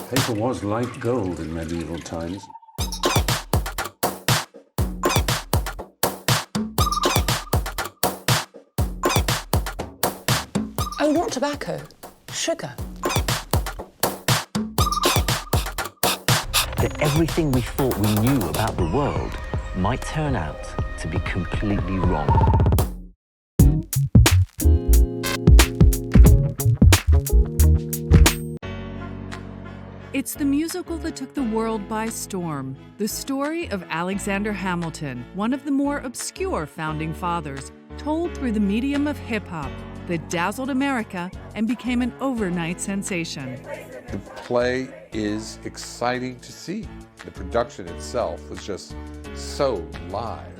Paper was like gold in medieval times. Oh, not tobacco, sugar. That everything we thought we knew about the world might turn out to be completely wrong. It's the musical that took the world by storm. The story of Alexander Hamilton, one of the more obscure founding fathers, told through the medium of hip-hop that dazzled America and became an overnight sensation. The play is exciting to see. The production itself was just so live.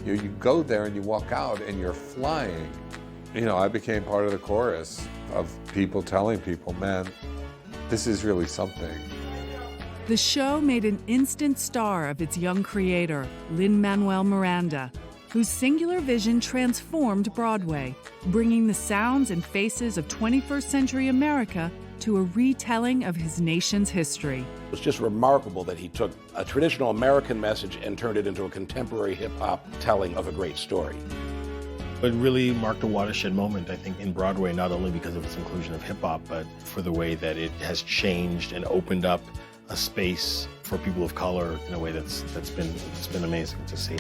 You go there and you walk out and you're flying. You know, I became part of the chorus of people telling people, man, this is really something. The show made an instant star of its young creator, Lin Manuel Miranda, whose singular vision transformed Broadway, bringing the sounds and faces of 21st century America to a retelling of his nation's history. It was just remarkable that he took a traditional American message and turned it into a contemporary hip-hop telling of a great story. It really marked a watershed moment, I think, in Broadway, not only because of its inclusion of hip-hop, but for the way that it has changed and opened up a space for people of color in a way that's been amazing to see.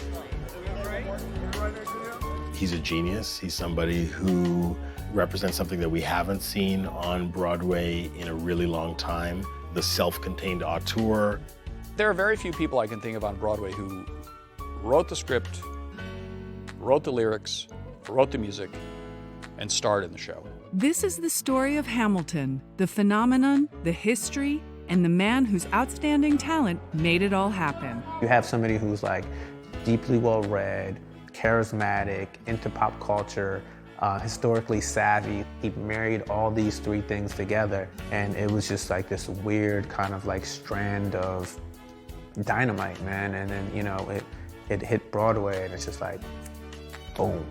He's a genius. He's somebody who represents something that we haven't seen on Broadway in a really long time, the self-contained auteur. There are very few people I can think of on Broadway who wrote the script, wrote the lyrics, wrote the music, and starred in the show. This is the story of Hamilton, the phenomenon, the history, and the man whose outstanding talent made it all happen. You have somebody who's like deeply well-read, charismatic, into pop culture, historically savvy. He married all these three things together, and it was just like this weird kind of like strand of dynamite, man. And then, you know, it hit Broadway, and it's just like, boom.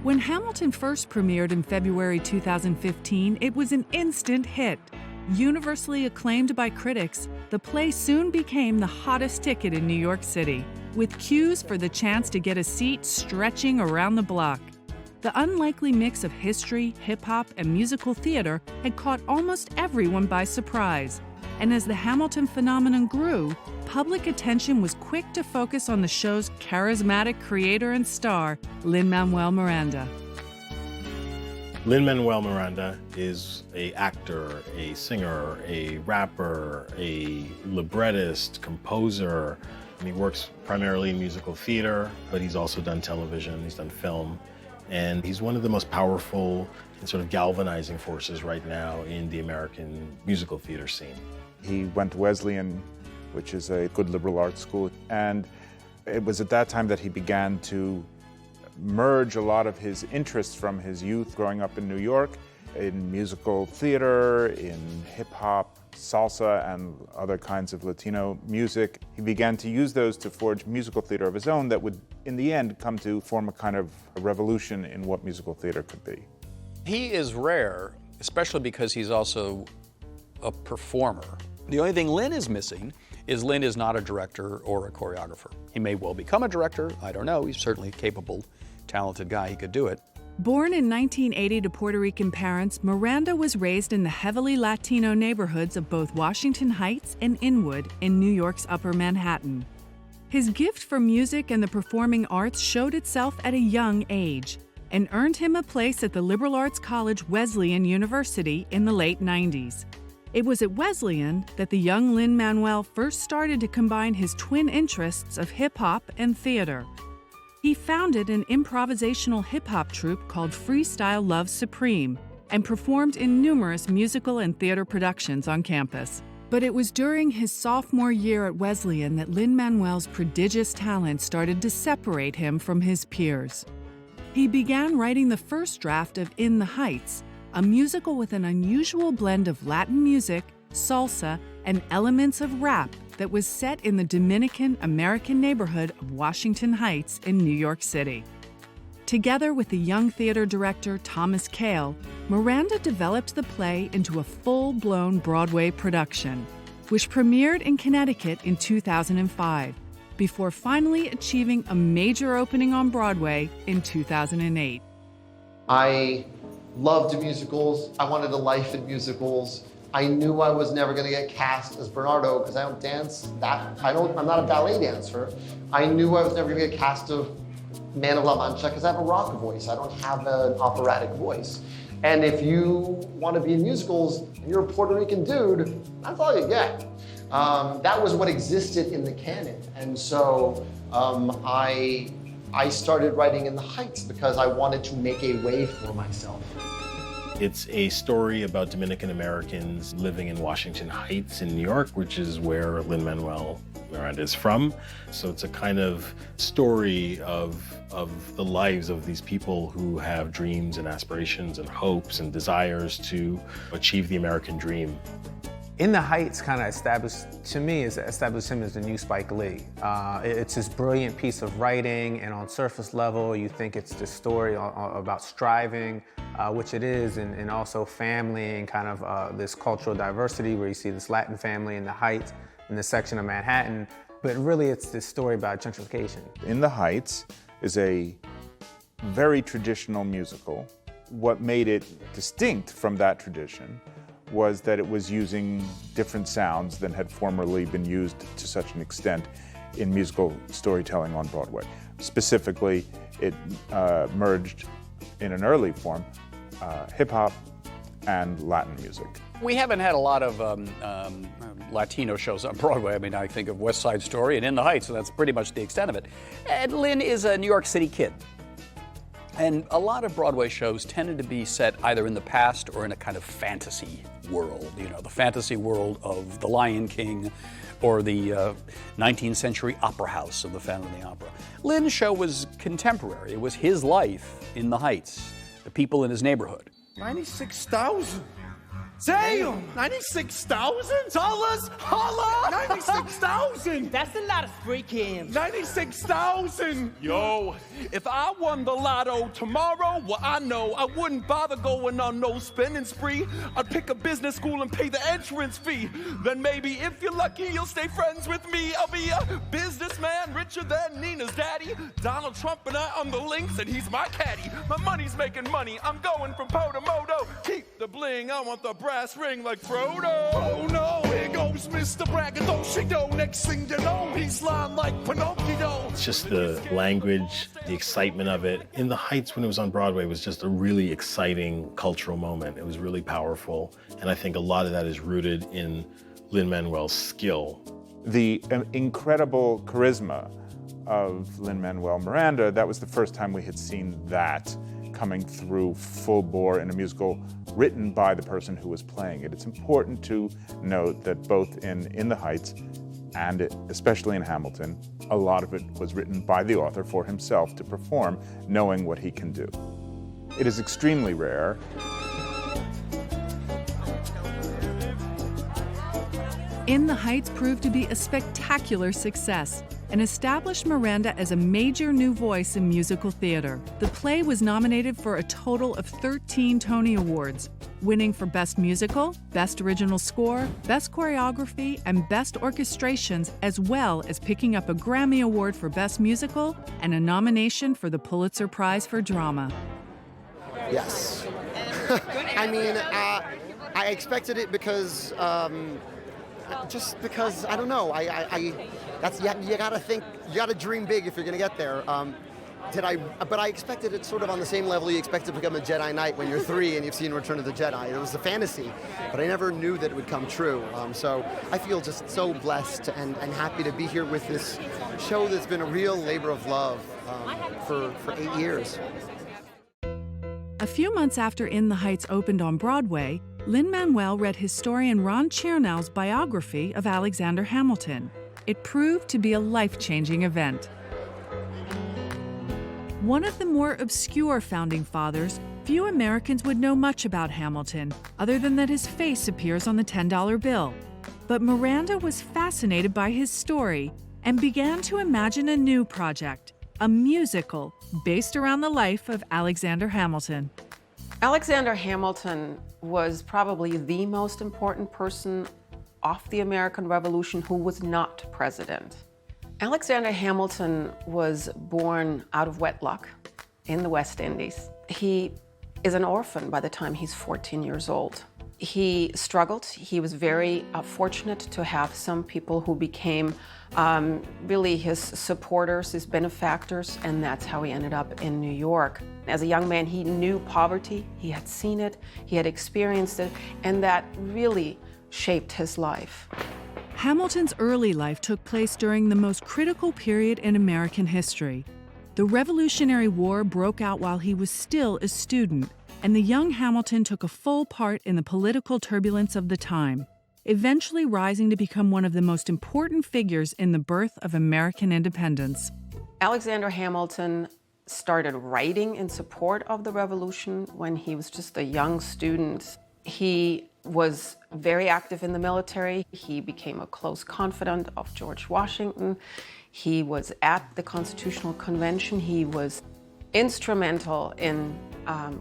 When Hamilton first premiered in February 2015, it was an instant hit. Universally acclaimed by critics, the play soon became the hottest ticket in New York City, with queues for the chance to get a seat stretching around the block. The unlikely mix of history, hip-hop, and musical theater had caught almost everyone by surprise. And as the Hamilton phenomenon grew, public attention was quick to focus on the show's charismatic creator and star, Lin Manuel Miranda. Lin Manuel Miranda is an actor, a singer, a rapper, a librettist, composer. And he works primarily in musical theater, but he's also done television, he's done film. And he's one of the most powerful and sort of galvanizing forces right now in the American musical theater scene. He went to Wesleyan, which is a good liberal arts school, and it was at that time that he began to merge a lot of his interests from his youth growing up in New York in musical theater, in hip-hop, salsa, and other kinds of Latino music. He began to use those to forge musical theater of his own that would, in the end, come to form a kind of a revolution in what musical theater could be. He is rare, especially because he's also a performer. The only thing Lin is missing is Lin is not a director or a choreographer. He may well become a director, I don't know. He's certainly a capable, talented guy, he could do it. Born in 1980 to Puerto Rican parents, Miranda was raised in the heavily Latino neighborhoods of both Washington Heights and Inwood in New York's Upper Manhattan. His gift for music and the performing arts showed itself at a young age and earned him a place at the liberal arts college Wesleyan University in the late 90s. It was at Wesleyan that the young Lin Manuel first started to combine his twin interests of hip-hop and theater. He founded an improvisational hip-hop troupe called Freestyle Love Supreme and performed in numerous musical and theater productions on campus. But it was during his sophomore year at Wesleyan that Lin Manuel's prodigious talent started to separate him from his peers. He began writing the first draft of In the Heights, a musical with an unusual blend of Latin music, salsa, and elements of rap that was set in the Dominican-American neighborhood of Washington Heights in New York City. Together with the young theater director Thomas Kail, Miranda developed the play into a full-blown Broadway production, which premiered in Connecticut in 2005, before finally achieving a major opening on Broadway in 2008. I loved musicals. I wanted a life in musicals. I knew I was never going to get cast as Bernardo because I don't dance I'm not a ballet dancer. I knew I was never going to get cast as Man of La Mancha because I have a rock voice. I don't have an operatic voice. And if you want to be in musicals and you're a Puerto Rican dude, that's all you get. That was what existed in the canon. And so I started writing in the Heights because I wanted to make a way for myself. It's a story about Dominican Americans living in Washington Heights in New York, which is where Lin Manuel Miranda is from. So it's a kind of story of the lives of these people who have dreams and aspirations and hopes and desires to achieve the American dream. In the Heights kind of established him as the new Spike Lee. It's this brilliant piece of writing, and on surface level, you think it's this story about striving, which it is, and also family and kind of this cultural diversity where you see this Latin family in the Heights, in this section of Manhattan. But really, it's this story about gentrification. In the Heights is a very traditional musical. What made it distinct from that tradition was that it was using different sounds than had formerly been used to such an extent in musical storytelling on Broadway. Specifically, it merged in an early form hip-hop and Latin music. We haven't had a lot of Latino shows on Broadway. I mean, I think of West Side Story and In the Heights, and that's pretty much the extent of it. And Lin is a New York City kid. And a lot of Broadway shows tended to be set either in the past or in a kind of fantasy world, you know, the fantasy world of The Lion King or the 19th century opera house of the Phantom of the Opera. Lin's show was contemporary. It was his life in the Heights, the people in his neighborhood. 96,000. Damn! 96,000? Dollars? Holla! 96,000! That's a lot of free cams. 96,000! Yo, if I won the lotto tomorrow, well, I know I wouldn't bother going on no spending spree. I'd pick a business school and pay the entrance fee. Then maybe if you're lucky, you'll stay friends with me. I'll be a businessman richer than Nina's daddy. Donald Trump and I on the links, and he's my caddy. My money's making money. I'm going from po to moto. Keep the bling. I want the brass ring like Frodo. Oh no, here goes Mr. Braggadocio. Next thing you know, he's lying like Pinocchio. It's just the language, the excitement of it. In the Heights, when it was on Broadway, was just a really exciting cultural moment. It was really powerful, and I think a lot of that is rooted in Lin Manuel's skill. The incredible charisma of Lin Manuel Miranda, that was the first time we had seen that coming through full bore in a musical written by the person who was playing it. It's important to note that both in the Heights and especially in Hamilton, a lot of it was written by the author for himself to perform, knowing what he can do. It is extremely rare. In the Heights proved to be a spectacular success and established Miranda as a major new voice in musical theater. The play was nominated for a total of 13 Tony Awards, winning for Best Musical, Best Original Score, Best Choreography, and Best Orchestrations, as well as picking up a Grammy Award for Best Musical and a nomination for the Pulitzer Prize for Drama. Yes. I mean, I expected it because, just because, I don't know, you gotta think, you gotta dream big if you're gonna get there. But I expected it sort of on the same level you expect to become a Jedi Knight when you're 3 and you've seen Return of the Jedi. It was a fantasy, but I never knew that it would come true. So I feel just so blessed and happy to be here with this show that's been a real labor of love for 8 years. A few months after In the Heights opened on Broadway, Lin Manuel read historian Ron Chernow's biography of Alexander Hamilton. It proved to be a life-changing event. One of the more obscure founding fathers Few Americans would know much about Hamilton, other than that his face appears on the $10 bill. But Miranda was fascinated by his story and began to imagine a new project, a musical based around the life of Alexander Hamilton. Alexander Hamilton was probably the most important person of the American Revolution who was not president. Alexander Hamilton was born out of wedlock in the West Indies. He is an orphan by the time he's 14 years old. He struggled. He was very fortunate to have some people who became really his supporters, his benefactors, and that's how he ended up in New York. As a young man, he knew poverty. He had seen it, he had experienced it, and that really shaped his life. Hamilton's early life took place during the most critical period in American history. The Revolutionary War broke out while he was still a student, and the young Hamilton took a full part in the political turbulence of the time, eventually rising to become one of the most important figures in the birth of American independence. Alexander Hamilton started writing in support of the revolution when he was just a young student. He was very active in the military. He became a close confidant of George Washington. He was at the Constitutional Convention. He was instrumental in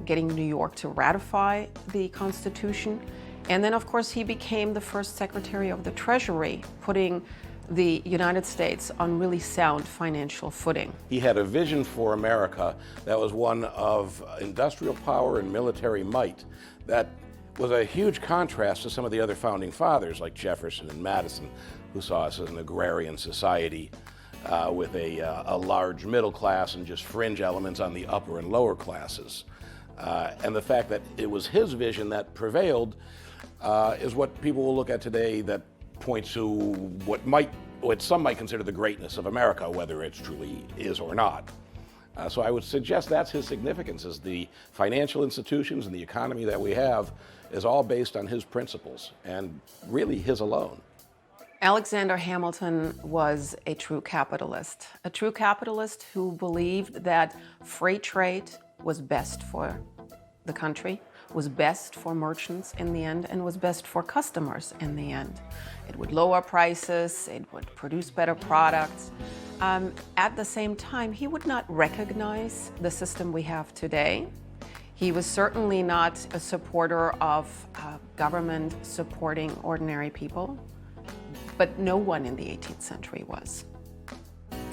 getting New York to ratify the Constitution. And then, of course, he became the first Secretary of the Treasury, putting the United States on really sound financial footing. He had a vision for America that was one of industrial power and military might that was a huge contrast to some of the other founding fathers like Jefferson and Madison, who saw us as an agrarian society with a large middle class and just fringe elements on the upper and lower classes. And the fact that it was his vision that prevailed is what people will look at today that points to what some might consider the greatness of America, whether it truly is or not. So I would suggest that's his significance, is the financial institutions and the economy that we have is all based on his principles, and really his alone. Alexander Hamilton was a true capitalist who believed that free trade was best for the country, was best for merchants in the end, and was best for customers in the end. It would lower prices, it would produce better products. At the same time, he would not recognize the system we have today. He was certainly not a supporter of government supporting ordinary people, but no one in the 18th century was.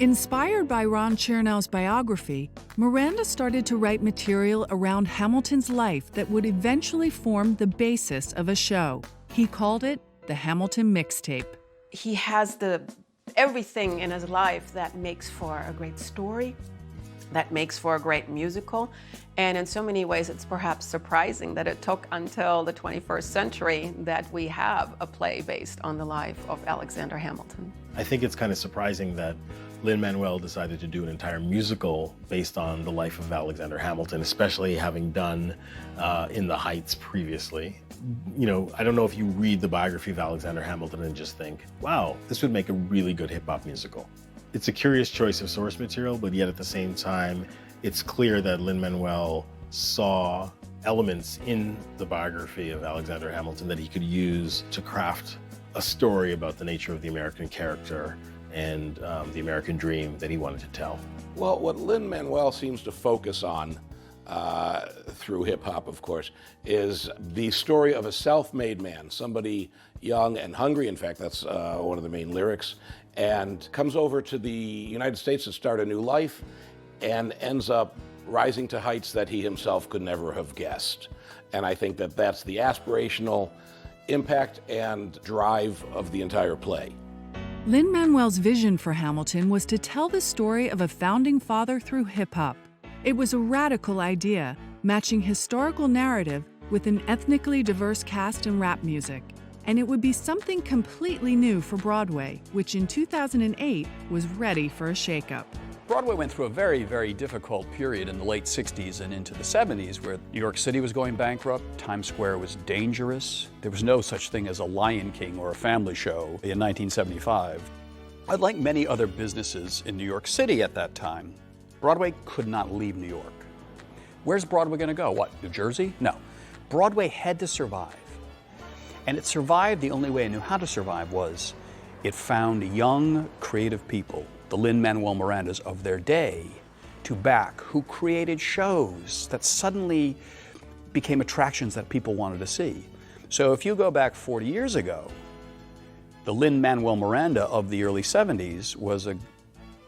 Inspired by Ron Chernow's biography, Miranda started to write material around Hamilton's life that would eventually form the basis of a show. He called it the Hamilton Mixtape. He has everything in his life that makes for a great story, that makes for a great musical, and in so many ways it's perhaps surprising that it took until the 21st century that we have a play based on the life of Alexander Hamilton. I think it's kind of surprising that Lin Manuel decided to do an entire musical based on the life of Alexander Hamilton, especially having done In the Heights previously. You know, I don't know if you read the biography of Alexander Hamilton and just think, wow, this would make a really good hip-hop musical. It's a curious choice of source material, but yet at the same time, it's clear that Lin Manuel saw elements in the biography of Alexander Hamilton that he could use to craft a story about the nature of the American character and the American dream that he wanted to tell. Well, what Lin Manuel seems to focus on through hip-hop, of course, is the story of a self-made man, somebody young and hungry. In fact, that's one of the main lyrics, and comes over to the United States to start a new life and ends up rising to heights that he himself could never have guessed. And I think that that's the aspirational impact and drive of the entire play. Lin Manuel's vision for Hamilton was to tell the story of a founding father through hip-hop. It was a radical idea, matching historical narrative with an ethnically diverse cast and rap music. And it would be something completely new for Broadway, which in 2008 was ready for a shakeup. Broadway went through a very, very difficult period in the late 60s and into the 70s where New York City was going bankrupt, Times Square was dangerous. There was no such thing as a Lion King or a family show in 1975. Like many other businesses in New York City at that time, Broadway could not leave New York. Where's Broadway going to go? What, New Jersey? No. Broadway had to survive. And it survived the only way it knew how to survive was it found young, creative people, the Lin Manuel Mirandas of their day, to back, who created shows that suddenly became attractions that people wanted to see. So if you go back 40 years ago, the Lin Manuel Miranda of the early 70s was a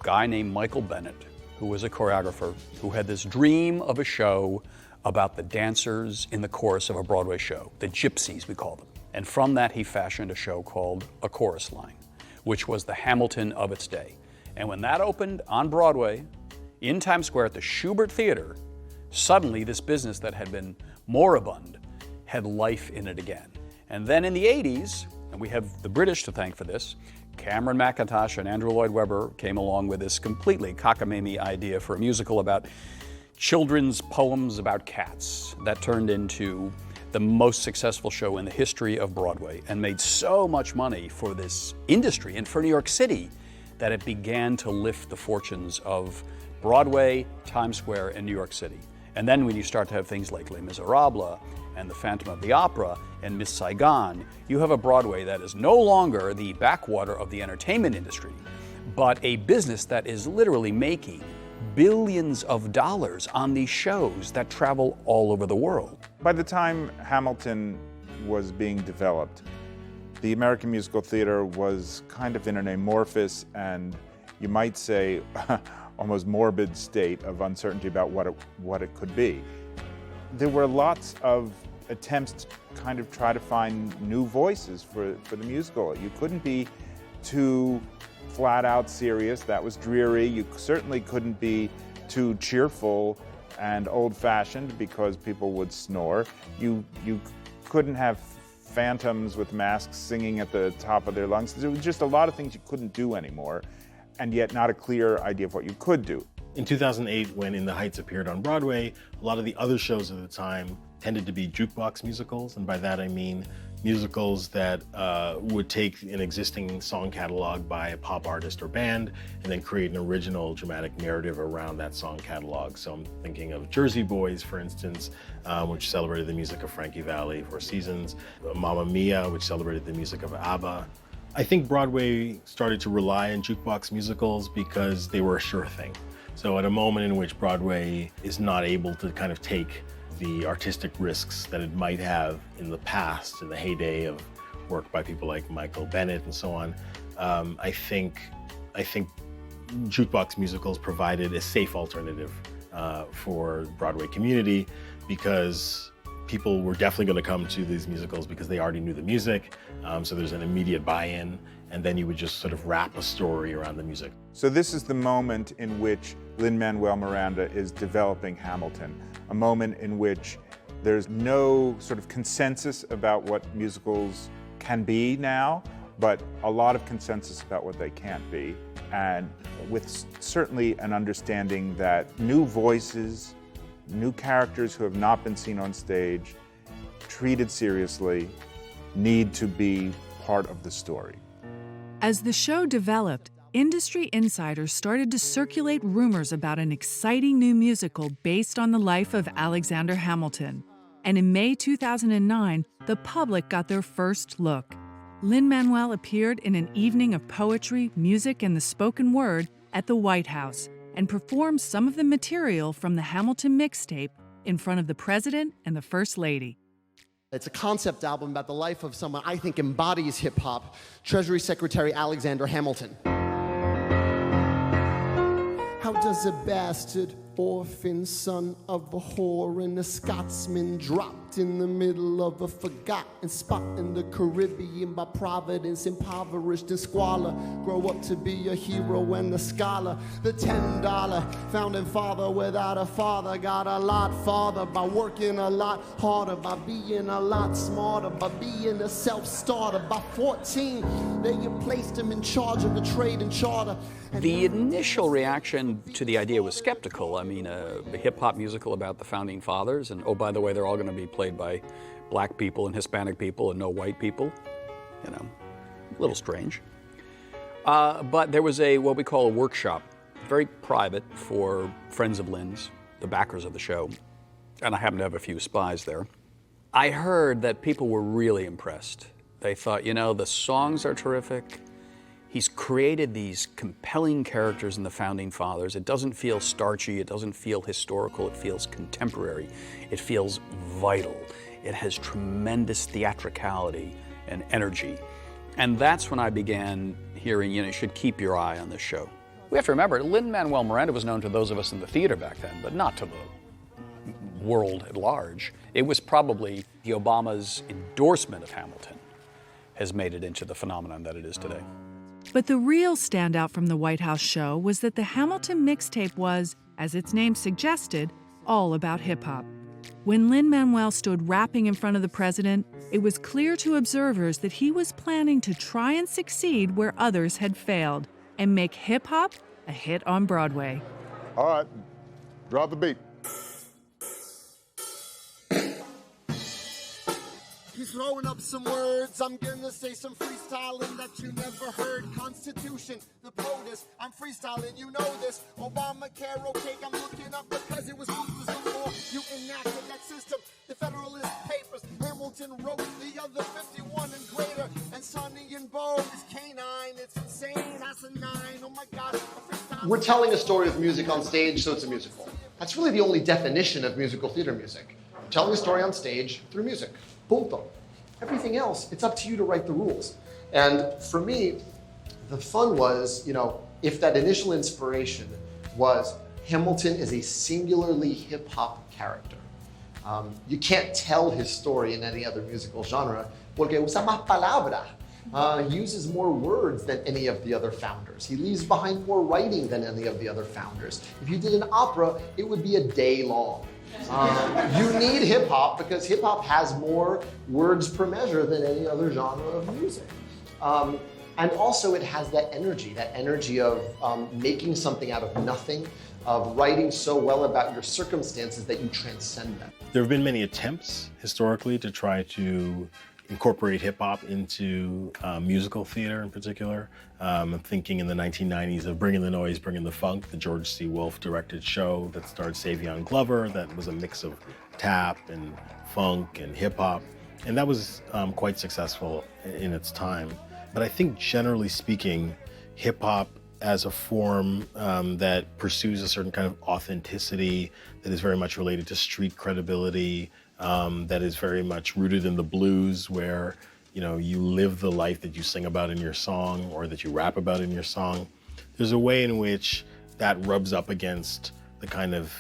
guy named Michael Bennett, who was a choreographer, who had this dream of a show about the dancers in the chorus of a Broadway show, the gypsies, we call them. And from that, he fashioned a show called A Chorus Line, which was the Hamilton of its day. And when that opened on Broadway, in Times Square at the Schubert Theater, suddenly this business that had been moribund had life in it again. And then in the 80s, and we have the British to thank for this, Cameron Mackintosh and Andrew Lloyd Webber came along with this completely cockamamie idea for a musical about children's poems about cats that turned into the most successful show in the history of Broadway and made so much money for this industry and for New York City that it began to lift the fortunes of Broadway, Times Square, and New York City. And then when you start to have things like Les Miserables and The Phantom of the Opera and Miss Saigon, you have a Broadway that is no longer the backwater of the entertainment industry, but a business that is literally making billions of dollars on these shows that travel all over the world. By the time Hamilton was being developed, the American musical theater was kind of in an amorphous and, you might say, almost morbid state of uncertainty about what it could be. There were lots of attempts to kind of try to find new voices for the musical. You couldn't be too flat out serious, that was dreary. You certainly couldn't be too cheerful and old-fashioned because people would snore. You couldn't have phantoms with masks singing at the top of their lungs. There was just a lot of things you couldn't do anymore, and yet not a clear idea of what you could do. In 2008, when In the Heights appeared on Broadway, a lot of the other shows of the time tended to be jukebox musicals, and by that I mean musicals that would take an existing song catalog by a pop artist or band and then create an original dramatic narrative around that song catalog. So I'm thinking of Jersey Boys, for instance, which celebrated the music of Frankie Valli for seasons, Mamma Mia, which celebrated the music of ABBA. I think Broadway started to rely on jukebox musicals because they were a sure thing. So at a moment in which Broadway is not able to kind of take the artistic risks that it might have in the past, in the heyday of work by people like Michael Bennett and so on, I think jukebox musicals provided a safe alternative for the Broadway community, because people were definitely going to come to these musicals because they already knew the music, so there's an immediate buy-in, and then you would just sort of wrap a story around the music. So this is the moment in which Lin Manuel Miranda is developing Hamilton, a moment in which there's no sort of consensus about what musicals can be now, but a lot of consensus about what they can't be, and with certainly an understanding that new voices, new characters who have not been seen on stage, treated seriously, need to be part of the story. As the show developed, industry insiders started to circulate rumors about an exciting new musical based on the life of Alexander Hamilton. And in May 2009, the public got their first look. Lin Manuel appeared in an evening of poetry, music, and the spoken word at the White House and performed some of the material from the Hamilton mixtape in front of the President and the First Lady. It's a concept album about the life of someone I think embodies hip-hop, Treasury Secretary Alexander Hamilton. How does a bastard orphan son of a whore and a Scotsman dropped in the middle of a forgotten spot in the Caribbean by Providence, impoverished and squalor, grow up to be a hero and a scholar? The $10 founding father without a father got a lot farther by working a lot harder, by being a lot smarter, by being a self-starter. By 14, they placed him in charge of the trade and charter. The initial reaction to the idea was skeptical. I mean, a hip-hop musical about the Founding Fathers, and oh, by the way, they're all going to be played by black people and Hispanic people and no white people. You know, a little strange. But there was what we call a workshop, very private, for friends of Lin's, the backers of the show. and I happen to have a few spies there. I heard that people were really impressed. They thought, you know, the songs are terrific. He's created these compelling characters in the Founding Fathers. It doesn't feel starchy, it doesn't feel historical, it feels contemporary. It feels vital. It has tremendous theatricality and energy. And that's when I began hearing, you know, you should keep your eye on this show. We have to remember, Lin Manuel Miranda was known to those of us in the theater back then, but not to the world at large. It was probably the Obama's endorsement of Hamilton has made it into the phenomenon that it is today. But the real standout from the White House show was that the Hamilton mixtape was, as its name suggested, all about hip-hop. When Lin Manuel stood rapping in front of the president, it was clear to observers that he was planning to try and succeed where others had failed and make hip-hop a hit on Broadway. All right, drop the beat. He's throwing up some words. I'm gonna say some freestyling that you never heard. Constitution, the POTUS. I'm freestyling, you know this. Obamacare, okay, I'm looking up because it was before you enacted that system. The Federalist Papers, Hamilton wrote the other 51 and greater. And Sonny and Bo is canine. It's insane, asinine. Oh my God. We're telling a story with music on stage, so it's a musical. That's really the only definition of musical theater music. We're telling a story on stage through music. Punto. Everything else, it's up to you to write the rules. And for me, the fun was, you know, if that initial inspiration was Hamilton is a singularly hip-hop character. You can't tell his story in any other musical genre porque usa más palabra. He uses more words than any of the other founders. He leaves behind more writing than any of the other founders. If you did an opera, it would be a day long. You need hip-hop because hip-hop has more words per measure than any other genre of music. And also it has that energy of making something out of nothing, of writing so well about your circumstances that you transcend them. There have been many attempts historically to try to incorporate hip-hop into musical theater in particular. I'm thinking in the 1990s of Bringing the Noise, Bringing the Funk, the George C. Wolfe directed show that starred Savion Glover, that was a mix of tap and funk and hip-hop. And that was quite successful in its time. But I think generally speaking, hip-hop as a form that pursues a certain kind of authenticity that is very much related to street credibility, that is very much rooted in the blues, where you know you live the life that you sing about in your song or that you rap about in your song. There's a way in which that rubs up against the kind of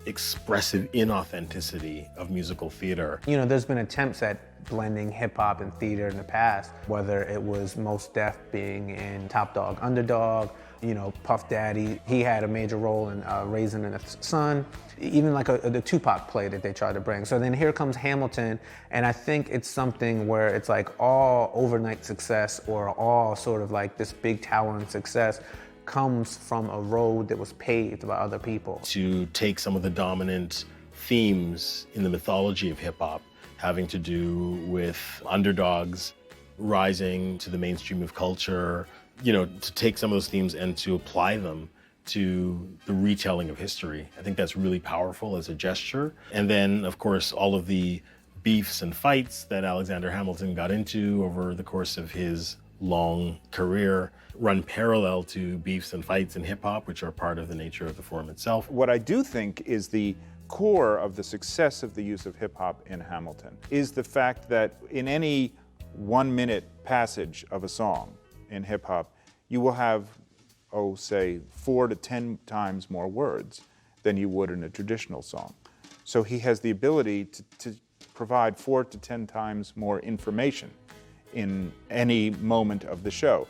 expressive inauthenticity of musical theater. You know, there's been attempts at blending hip-hop and theater in the past, whether it was Mos Def being in Top Dog Underdog, you know, Puff Daddy, he had a major role in Raisin in the Sun, even like the Tupac play that they tried to bring. So then here comes Hamilton, and I think it's something where it's like all overnight success or all sort of like this big towering success comes from a road that was paved by other people. To take some of the dominant themes in the mythology of hip-hop having to do with underdogs rising to the mainstream of culture, you know, to take some of those themes and to apply them to the retelling of history. I think that's really powerful as a gesture. And then, of course, all of the beefs and fights that Alexander Hamilton got into over the course of his long career run parallel to beefs and fights in hip-hop, which are part of the nature of the form itself. What I do think is the core of the success of the use of hip-hop in Hamilton is the fact that in any 1-minute passage of a song in hip-hop, you will have, say 4 to 10 times more words than you would in a traditional song. So he has the ability to provide 4 to 10 times more information in any moment of the show.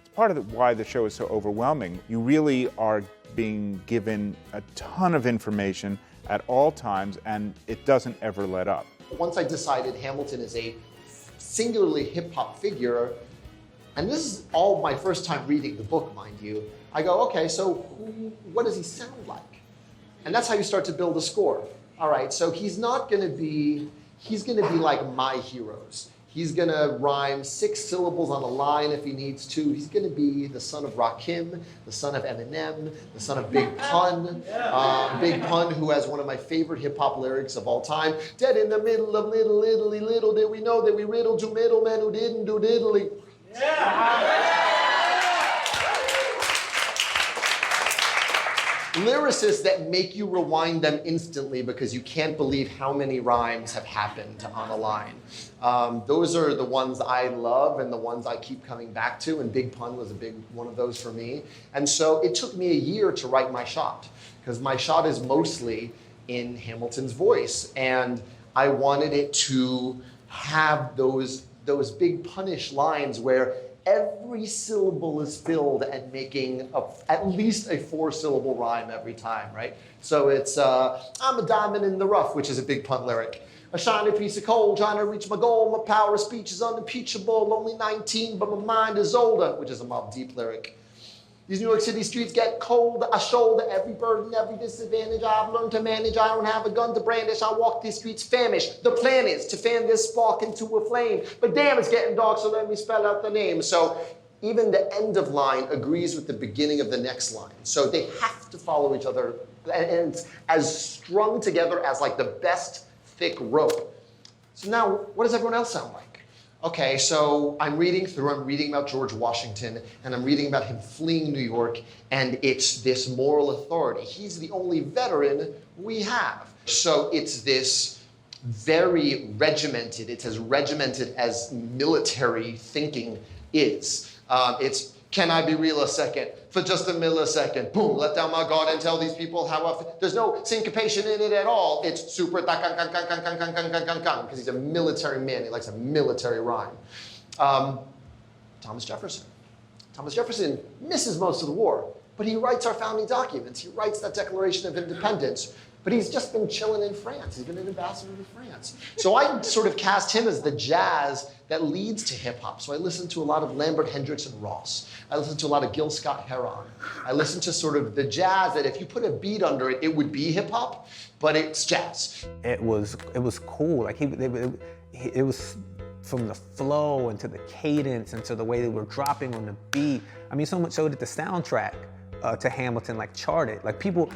It's part of why the show is so overwhelming. You really are being given a ton of information at all times, and it doesn't ever let up. Once I decided Hamilton is a singularly hip-hop figure, and this is all my first time reading the book, mind you, I go, okay, so what does he sound like? And that's how you start to build a score. All right, so he's going to be like my heroes. He's gonna rhyme 6 syllables on a line if he needs to. He's gonna be the son of Rakim, the son of Eminem, the son of Big Pun. Big Pun, who has one of my favorite hip hop lyrics of all time. Dead in the middle of Little Italy, little did we know that we riddled 2 middlemen who didn't do diddly. Lyricists that make you rewind them instantly because you can't believe how many rhymes have happened on a line. Those are the ones I love and the ones I keep coming back to, and Big Pun was a big one of those for me. And so it took me a year to write my shot, because my shot is mostly in Hamilton's voice, and I wanted it to have those big punish lines where every syllable is filled and making at least a 4-syllable rhyme every time, right? So it's, I'm a diamond in the rough, which is a Big Pun lyric. A shiny piece of coal trying to reach my goal. My power of speech is unimpeachable. Only 19, but my mind is older, which is a Mobb Deep lyric. These New York City streets get cold. I shoulder every burden, every disadvantage. I've learned to manage. I don't have a gun to brandish. I walk these streets famished. The plan is to fan this spark into a flame. But damn, it's getting dark, so let me spell out the name. So even the end of line agrees with the beginning of the next line. So they have to follow each other. And it's as strung together as like the best thick rope. So now, what does everyone else sound like? Okay, so I'm reading about George Washington, and I'm reading about him fleeing New York, and it's this moral authority. He's the only veteran we have. So it's this very regimented, it's as regimented as military thinking is. It's, can I be real a second? For just a millisecond, boom, let down my guard and tell these people how there's no syncopation in it at all. It's super because he's a military man. He likes a military rhyme. Thomas Jefferson. Thomas Jefferson misses most of the war, but he writes our founding documents. He writes that Declaration of Independence, but he's just been chilling in France. He's been an ambassador to France. So I sort of cast him as the jazz that leads to hip hop. So I listen to a lot of Lambert, Hendricks, and Ross. I listen to a lot of Gil Scott-Heron. I listen to sort of the jazz that if you put a beat under it, it would be hip hop, but it's jazz. It was cool. Like it was from the flow and to the cadence and to the way they were dropping on the beat. I mean, so much so that the soundtrack to Hamilton like charted. Like people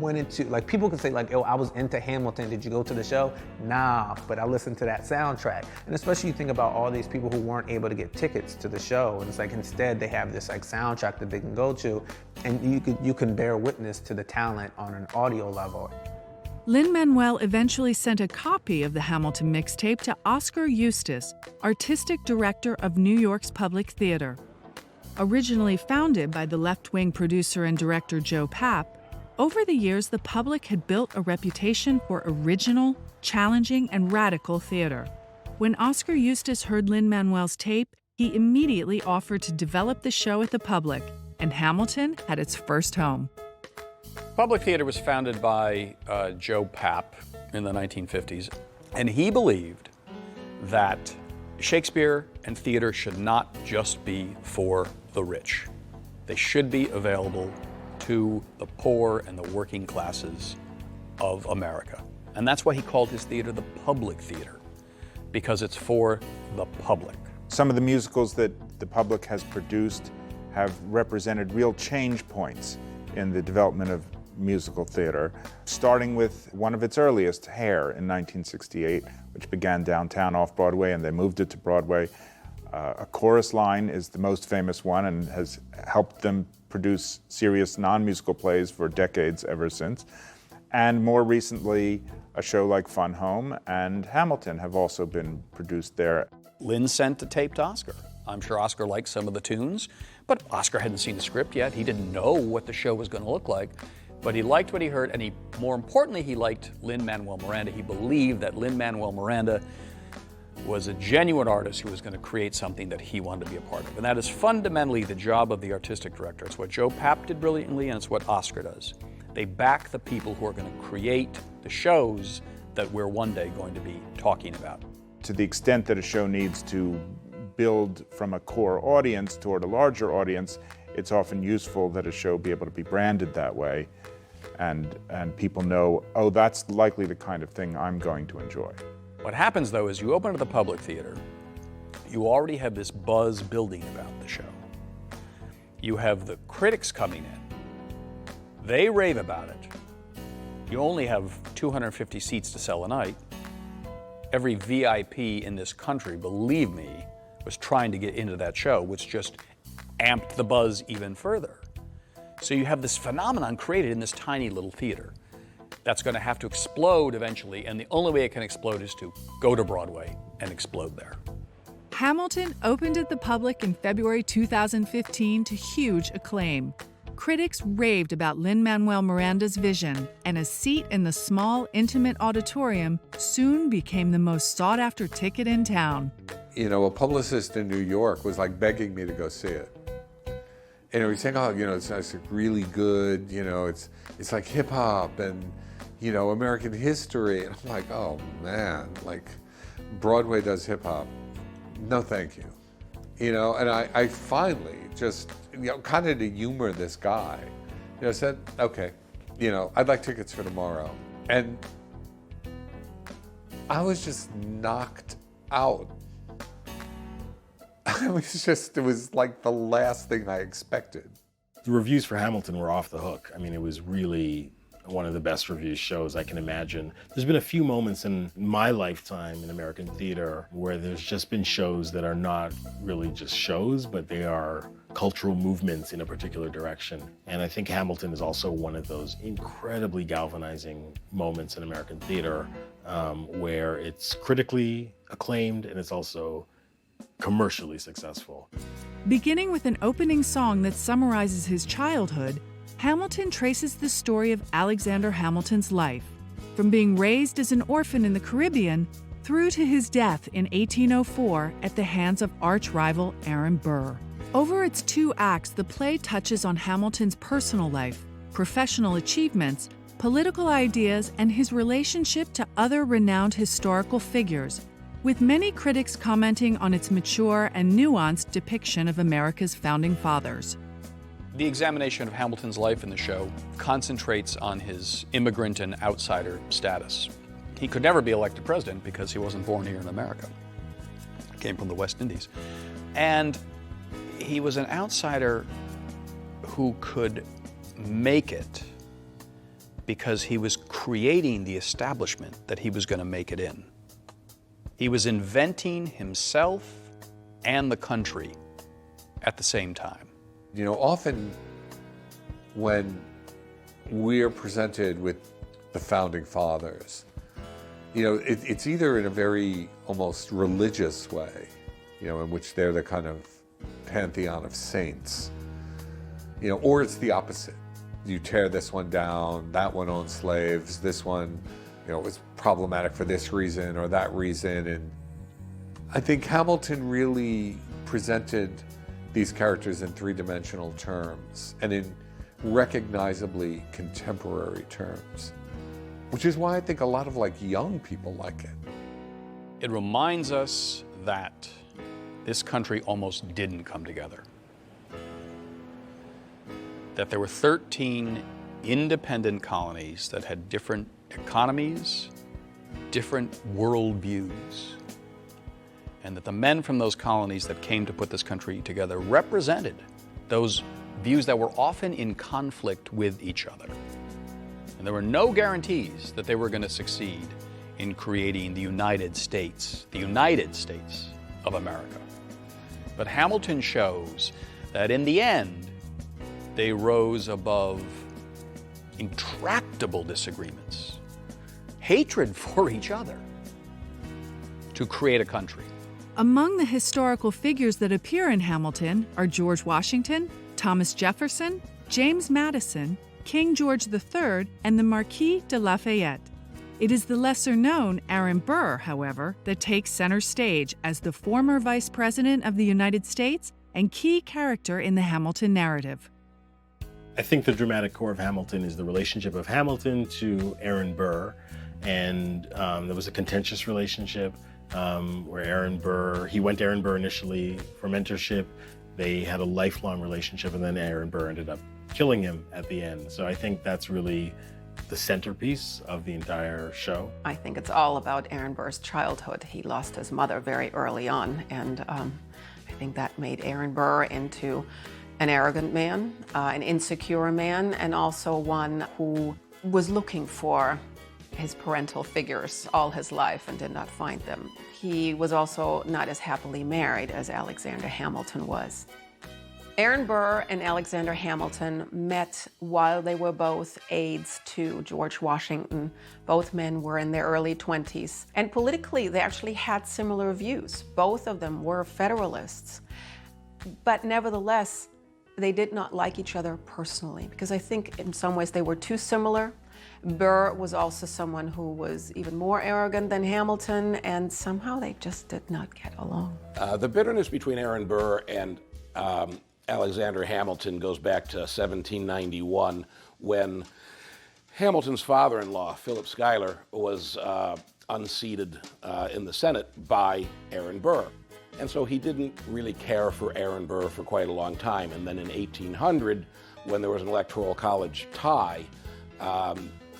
went into, like people could say like, oh, I was into Hamilton, did you go to the show? Nah, but I listened to that soundtrack. And especially you think about all these people who weren't able to get tickets to the show, and it's like instead they have this like soundtrack that they can go to, and you can bear witness to the talent on an audio level. Lin Manuel eventually sent a copy of the Hamilton mixtape to Oscar Eustis, artistic director of New York's Public Theater. Originally founded by the left-wing producer and director Joe Papp, over the years the public had built a reputation for original, challenging, and radical theater. When Oscar Eustis heard Lin Manuel's tape, he immediately offered to develop the show at the public, and Hamilton had its first home. Public Theater was founded by Joe Papp in the 1950s, and he believed that Shakespeare and theater should not just be for the rich. They should be available to the poor and the working classes of America. And that's why he called his theater the public theater, because it's for the public. Some of the musicals that the public has produced have represented real change points in the development of musical theater, starting with one of its earliest, Hair, in 1968, which began downtown off Broadway, and they moved it to Broadway. A chorus line is the most famous one and has helped them produce serious non-musical plays for decades ever since. And more recently, a show like Fun Home and Hamilton have also been produced there. Lin sent the tape to Oscar. I'm sure Oscar liked some of the tunes, but Oscar hadn't seen the script yet. He didn't know what the show was going to look like. But he liked what he heard, and more importantly, he liked Lin Manuel Miranda. He believed that Lin Manuel Miranda was a genuine artist who was going to create something that he wanted to be a part of. And that is fundamentally the job of the artistic director. It's what Joe Papp did brilliantly, and it's what Oscar does. They back the people who are going to create the shows that we're one day going to be talking about. To the extent that a show needs to build from a core audience toward a larger audience, it's often useful that a show be able to be branded that way, and people know, oh, that's likely the kind of thing I'm going to enjoy. What happens, though, is you open to the public theater, You already have this buzz building about the show. You have the critics coming in. They rave about it. You only have 250 seats to sell a night. Every VIP in this country, believe me, was trying to get into that show, which just amped the buzz even further. So you have this phenomenon created in this tiny little theater that's going to have to explode eventually, and the only way it can explode is to go to Broadway and explode there. Hamilton opened at the public in February 2015 to huge acclaim. Critics raved about Lin Manuel Miranda's vision, and a seat in the small, intimate auditorium soon became the most sought-after ticket in town. You know, a publicist in New York was like begging me to go see it. And he's saying, oh, you know, it's really good, you know, it's like hip hop and, you know, American history. And I'm like, oh man, like Broadway does hip hop. No, thank you. You know, and I finally just, you know, kind of to humor this guy, you know, said, okay, you know, I'd like tickets for tomorrow. And I was just knocked out. It was like the last thing I expected. The reviews for Hamilton were off the hook. I mean, it was really one of the best reviewed shows I can imagine. There's been a few moments in my lifetime in American theater where there's just been shows that are not really just shows, but they are cultural movements in a particular direction. And I think Hamilton is also one of those incredibly galvanizing moments in American theater where it's critically acclaimed and it's also commercially successful. Beginning with an opening song that summarizes his childhood, Hamilton traces the story of Alexander Hamilton's life, from being raised as an orphan in the Caribbean through to his death in 1804 at the hands of arch-rival Aaron Burr. Over its 2 acts, the play touches on Hamilton's personal life, professional achievements, political ideas, and his relationship to other renowned historical figures, with many critics commenting on its mature and nuanced depiction of America's founding fathers. The examination of Hamilton's life in the show concentrates on his immigrant and outsider status. He could never be elected president because he wasn't born here in America. He came from the West Indies. And he was an outsider who could make it because he was creating the establishment that he was going to make it in. He was inventing himself and the country at the same time. You know, often when we're presented with the founding fathers, you know, it's either in a very almost religious way, you know, in which they're the kind of pantheon of saints, you know, or it's the opposite. You tear this one down, that one owned slaves, this one, you know, was problematic for this reason or that reason. And I think Hamilton really presented these characters in 3-dimensional terms and in recognizably contemporary terms, which is why I think a lot of young people like it. It reminds us that this country almost didn't come together. That there were 13 independent colonies that had different economies, different worldviews, and that the men from those colonies that came to put this country together represented those views that were often in conflict with each other. And there were no guarantees that they were going to succeed in creating the United States of America. But Hamilton shows that in the end, they rose above intractable disagreements, hatred for each other, to create a country. Among the historical figures that appear in Hamilton are George Washington, Thomas Jefferson, James Madison, King George III, and the Marquis de Lafayette. It is the lesser-known Aaron Burr, however, that takes center stage as the former Vice President of the United States and key character in the Hamilton narrative. I think the dramatic core of Hamilton is the relationship of Hamilton to Aaron Burr, and there was a contentious relationship where he went to Aaron Burr initially for mentorship. They had a lifelong relationship, and then Aaron Burr ended up killing him at the end. So I think that's really the centerpiece of the entire show. I think it's all about Aaron Burr's childhood. He lost his mother very early on, and I think that made Aaron Burr into an arrogant man, an insecure man, and also one who was looking for his parental figures all his life and did not find them. He was also not as happily married as Alexander Hamilton was. Aaron Burr and Alexander Hamilton met while they were both aides to George Washington. Both men were in their early 20s. And politically, they actually had similar views. Both of them were Federalists. But nevertheless, they did not like each other personally, because I think in some ways they were too similar. Burr was also someone who was even more arrogant than Hamilton, and somehow they just did not get along. The bitterness between Aaron Burr and Alexander Hamilton goes back to 1791, when Hamilton's father-in-law, Philip Schuyler, was unseated in the Senate by Aaron Burr. And so he didn't really care for Aaron Burr for quite a long time. And then in 1800, when there was an electoral college tie,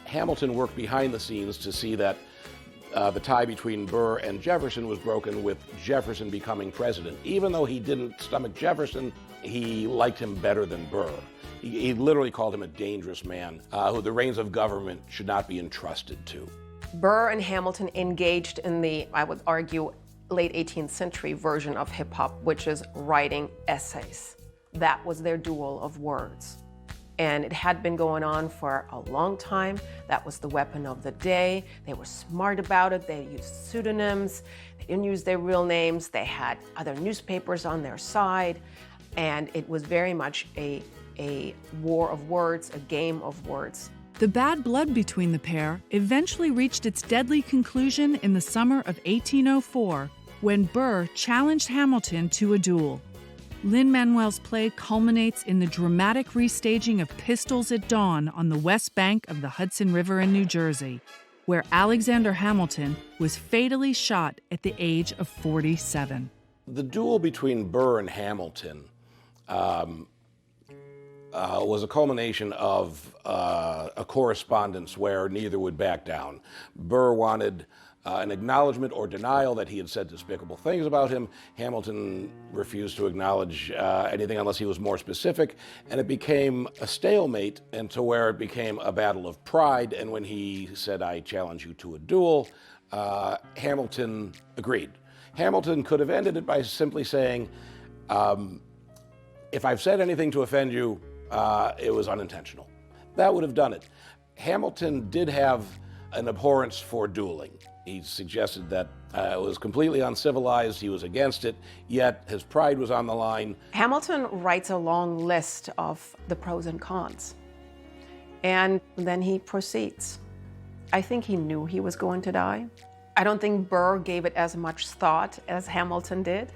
Hamilton worked behind the scenes to see that the tie between Burr and Jefferson was broken, with Jefferson becoming president. Even though he didn't stomach Jefferson, he liked him better than Burr. He literally called him a dangerous man who the reins of government should not be entrusted to. Burr and Hamilton engaged in the, I would argue, late 18th century version of hip-hop, which is writing essays. That was their duel of words. And it had been going on for a long time. That was the weapon of the day. They were smart about it. They used pseudonyms. They didn't use their real names. They had other newspapers on their side. And it was very much a war of words, a game of words. The bad blood between the pair eventually reached its deadly conclusion in the summer of 1804, when Burr challenged Hamilton to a duel. Lin Manuel's play culminates in the dramatic restaging of Pistols at Dawn on the west bank of the Hudson River in New Jersey, where Alexander Hamilton was fatally shot at the age of 47. The duel between Burr and Hamilton was a culmination of a correspondence where neither would back down. Burr wanted an acknowledgement or denial that he had said despicable things about him. Hamilton refused to acknowledge anything unless he was more specific, and it became a stalemate, and to where it became a battle of pride. And when he said, "I challenge you to a duel," Hamilton agreed. Hamilton could have ended it by simply saying, "If I've said anything to offend you, it was unintentional." That would have done it. Hamilton did have an abhorrence for dueling. He suggested that it was completely uncivilized, he was against it, yet his pride was on the line. Hamilton writes a long list of the pros and cons, and then he proceeds. I think he knew he was going to die. I don't think Burr gave it as much thought as Hamilton did.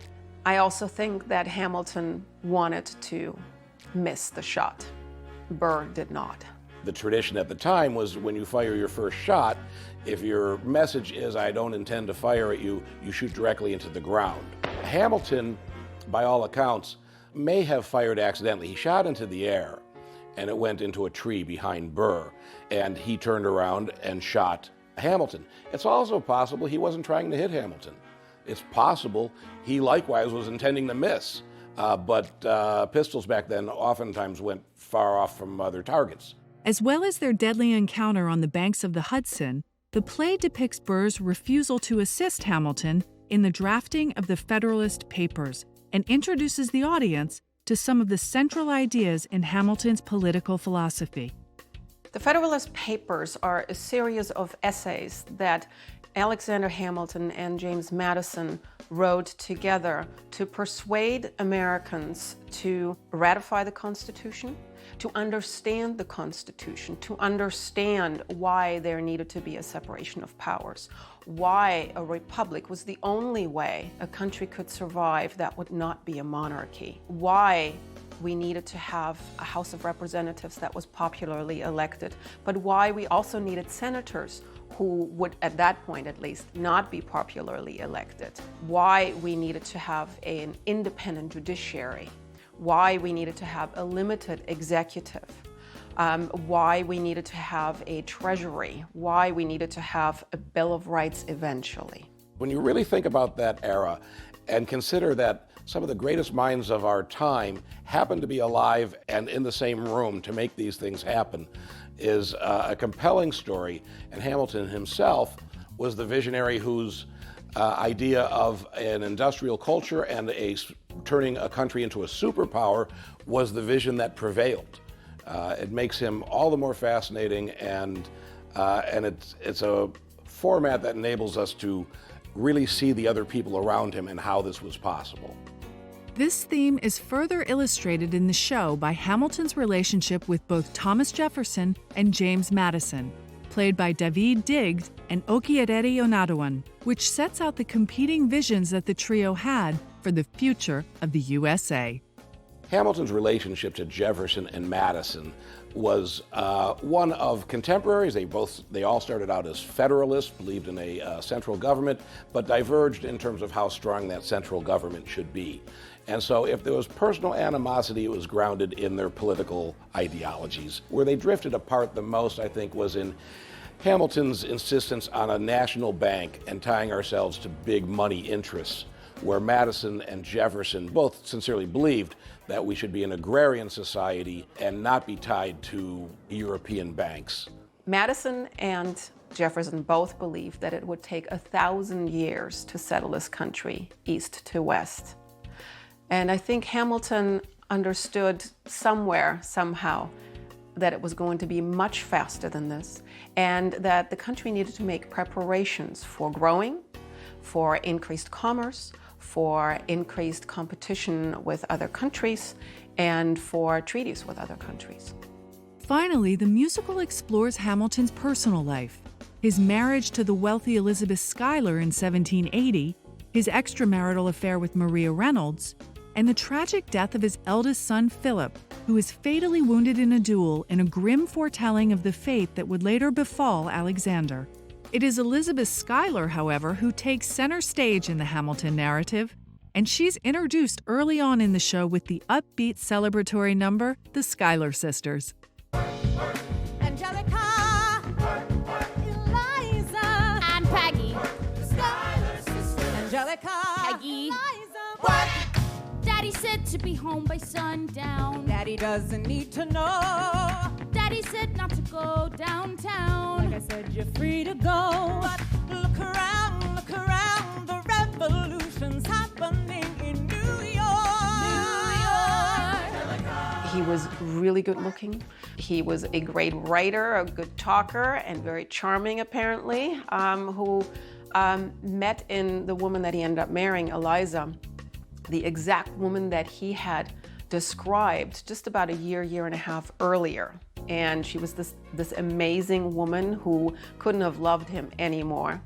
I also think that Hamilton wanted to miss the shot. Burr did not. The tradition at the time was, when you fire your first shot, if your message is, "I don't intend to fire at you," you shoot directly into the ground. Hamilton, by all accounts, may have fired accidentally. He shot into the air, and it went into a tree behind Burr, and he turned around and shot Hamilton. It's also possible he wasn't trying to hit Hamilton. It's possible he likewise was intending to miss, but pistols back then oftentimes went far off from other targets. As well as their deadly encounter on the banks of the Hudson, the play depicts Burr's refusal to assist Hamilton in the drafting of the Federalist Papers and introduces the audience to some of the central ideas in Hamilton's political philosophy. The Federalist Papers are a series of essays that Alexander Hamilton and James Madison wrote together to persuade Americans to ratify the Constitution, to understand the Constitution, to understand why there needed to be a separation of powers, why a republic was the only way a country could survive that would not be a monarchy, why we needed to have a House of Representatives that was popularly elected, but why we also needed senators who would, at that point at least, not be popularly elected, why we needed to have an independent judiciary, why we needed to have a limited executive, why we needed to have a treasury, why we needed to have a Bill of Rights eventually. When you really think about that era and consider that some of the greatest minds of our time happened to be alive and in the same room to make these things happen, is a compelling story. And Hamilton himself was the visionary whose idea of an industrial culture and turning a country into a superpower was the vision that prevailed. It makes him all the more fascinating, and it's a format that enables us to really see the other people around him and how this was possible. This theme is further illustrated in the show by Hamilton's relationship with both Thomas Jefferson and James Madison, played by David Diggs and Okiereri Onadowan, which sets out the competing visions that the trio had for the future of the USA. Hamilton's relationship to Jefferson and Madison was one of contemporaries. They all started out as Federalists, believed in a central government, but diverged in terms of how strong that central government should be. And so if there was personal animosity, it was grounded in their political ideologies. Where they drifted apart the most, I think, was in Hamilton's insistence on a national bank and tying ourselves to big money interests, where Madison and Jefferson both sincerely believed that we should be an agrarian society and not be tied to European banks. Madison and Jefferson both believed that it would take 1,000 years to settle this country east to west. And I think Hamilton understood somewhere, somehow, that it was going to be much faster than this, and that the country needed to make preparations for growing, for increased commerce, for increased competition with other countries, and for treaties with other countries. Finally, the musical explores Hamilton's personal life, his marriage to the wealthy Elizabeth Schuyler in 1780, his extramarital affair with Maria Reynolds, and the tragic death of his eldest son, Philip, who is fatally wounded in a duel in a grim foretelling of the fate that would later befall Alexander. It is Elizabeth Schuyler, however, who takes center stage in the Hamilton narrative, and she's introduced early on in the show with the upbeat celebratory number, The Schuyler Sisters. Angelica, Eliza, and Peggy. The Schuyler Sisters. Angelica, Peggy, Eliza. What? Daddy said to be home by sundown. Daddy doesn't need to know. Daddy said not to go downtown. Like I said, you're free to go. But look around, the revolution's happening in New York. He was really good looking. He was a great writer, a good talker, and very charming, apparently, who met in the woman that he ended up marrying, Eliza, the exact woman that he had described just about a year and a half earlier. And she was this amazing woman who couldn't have loved him anymore.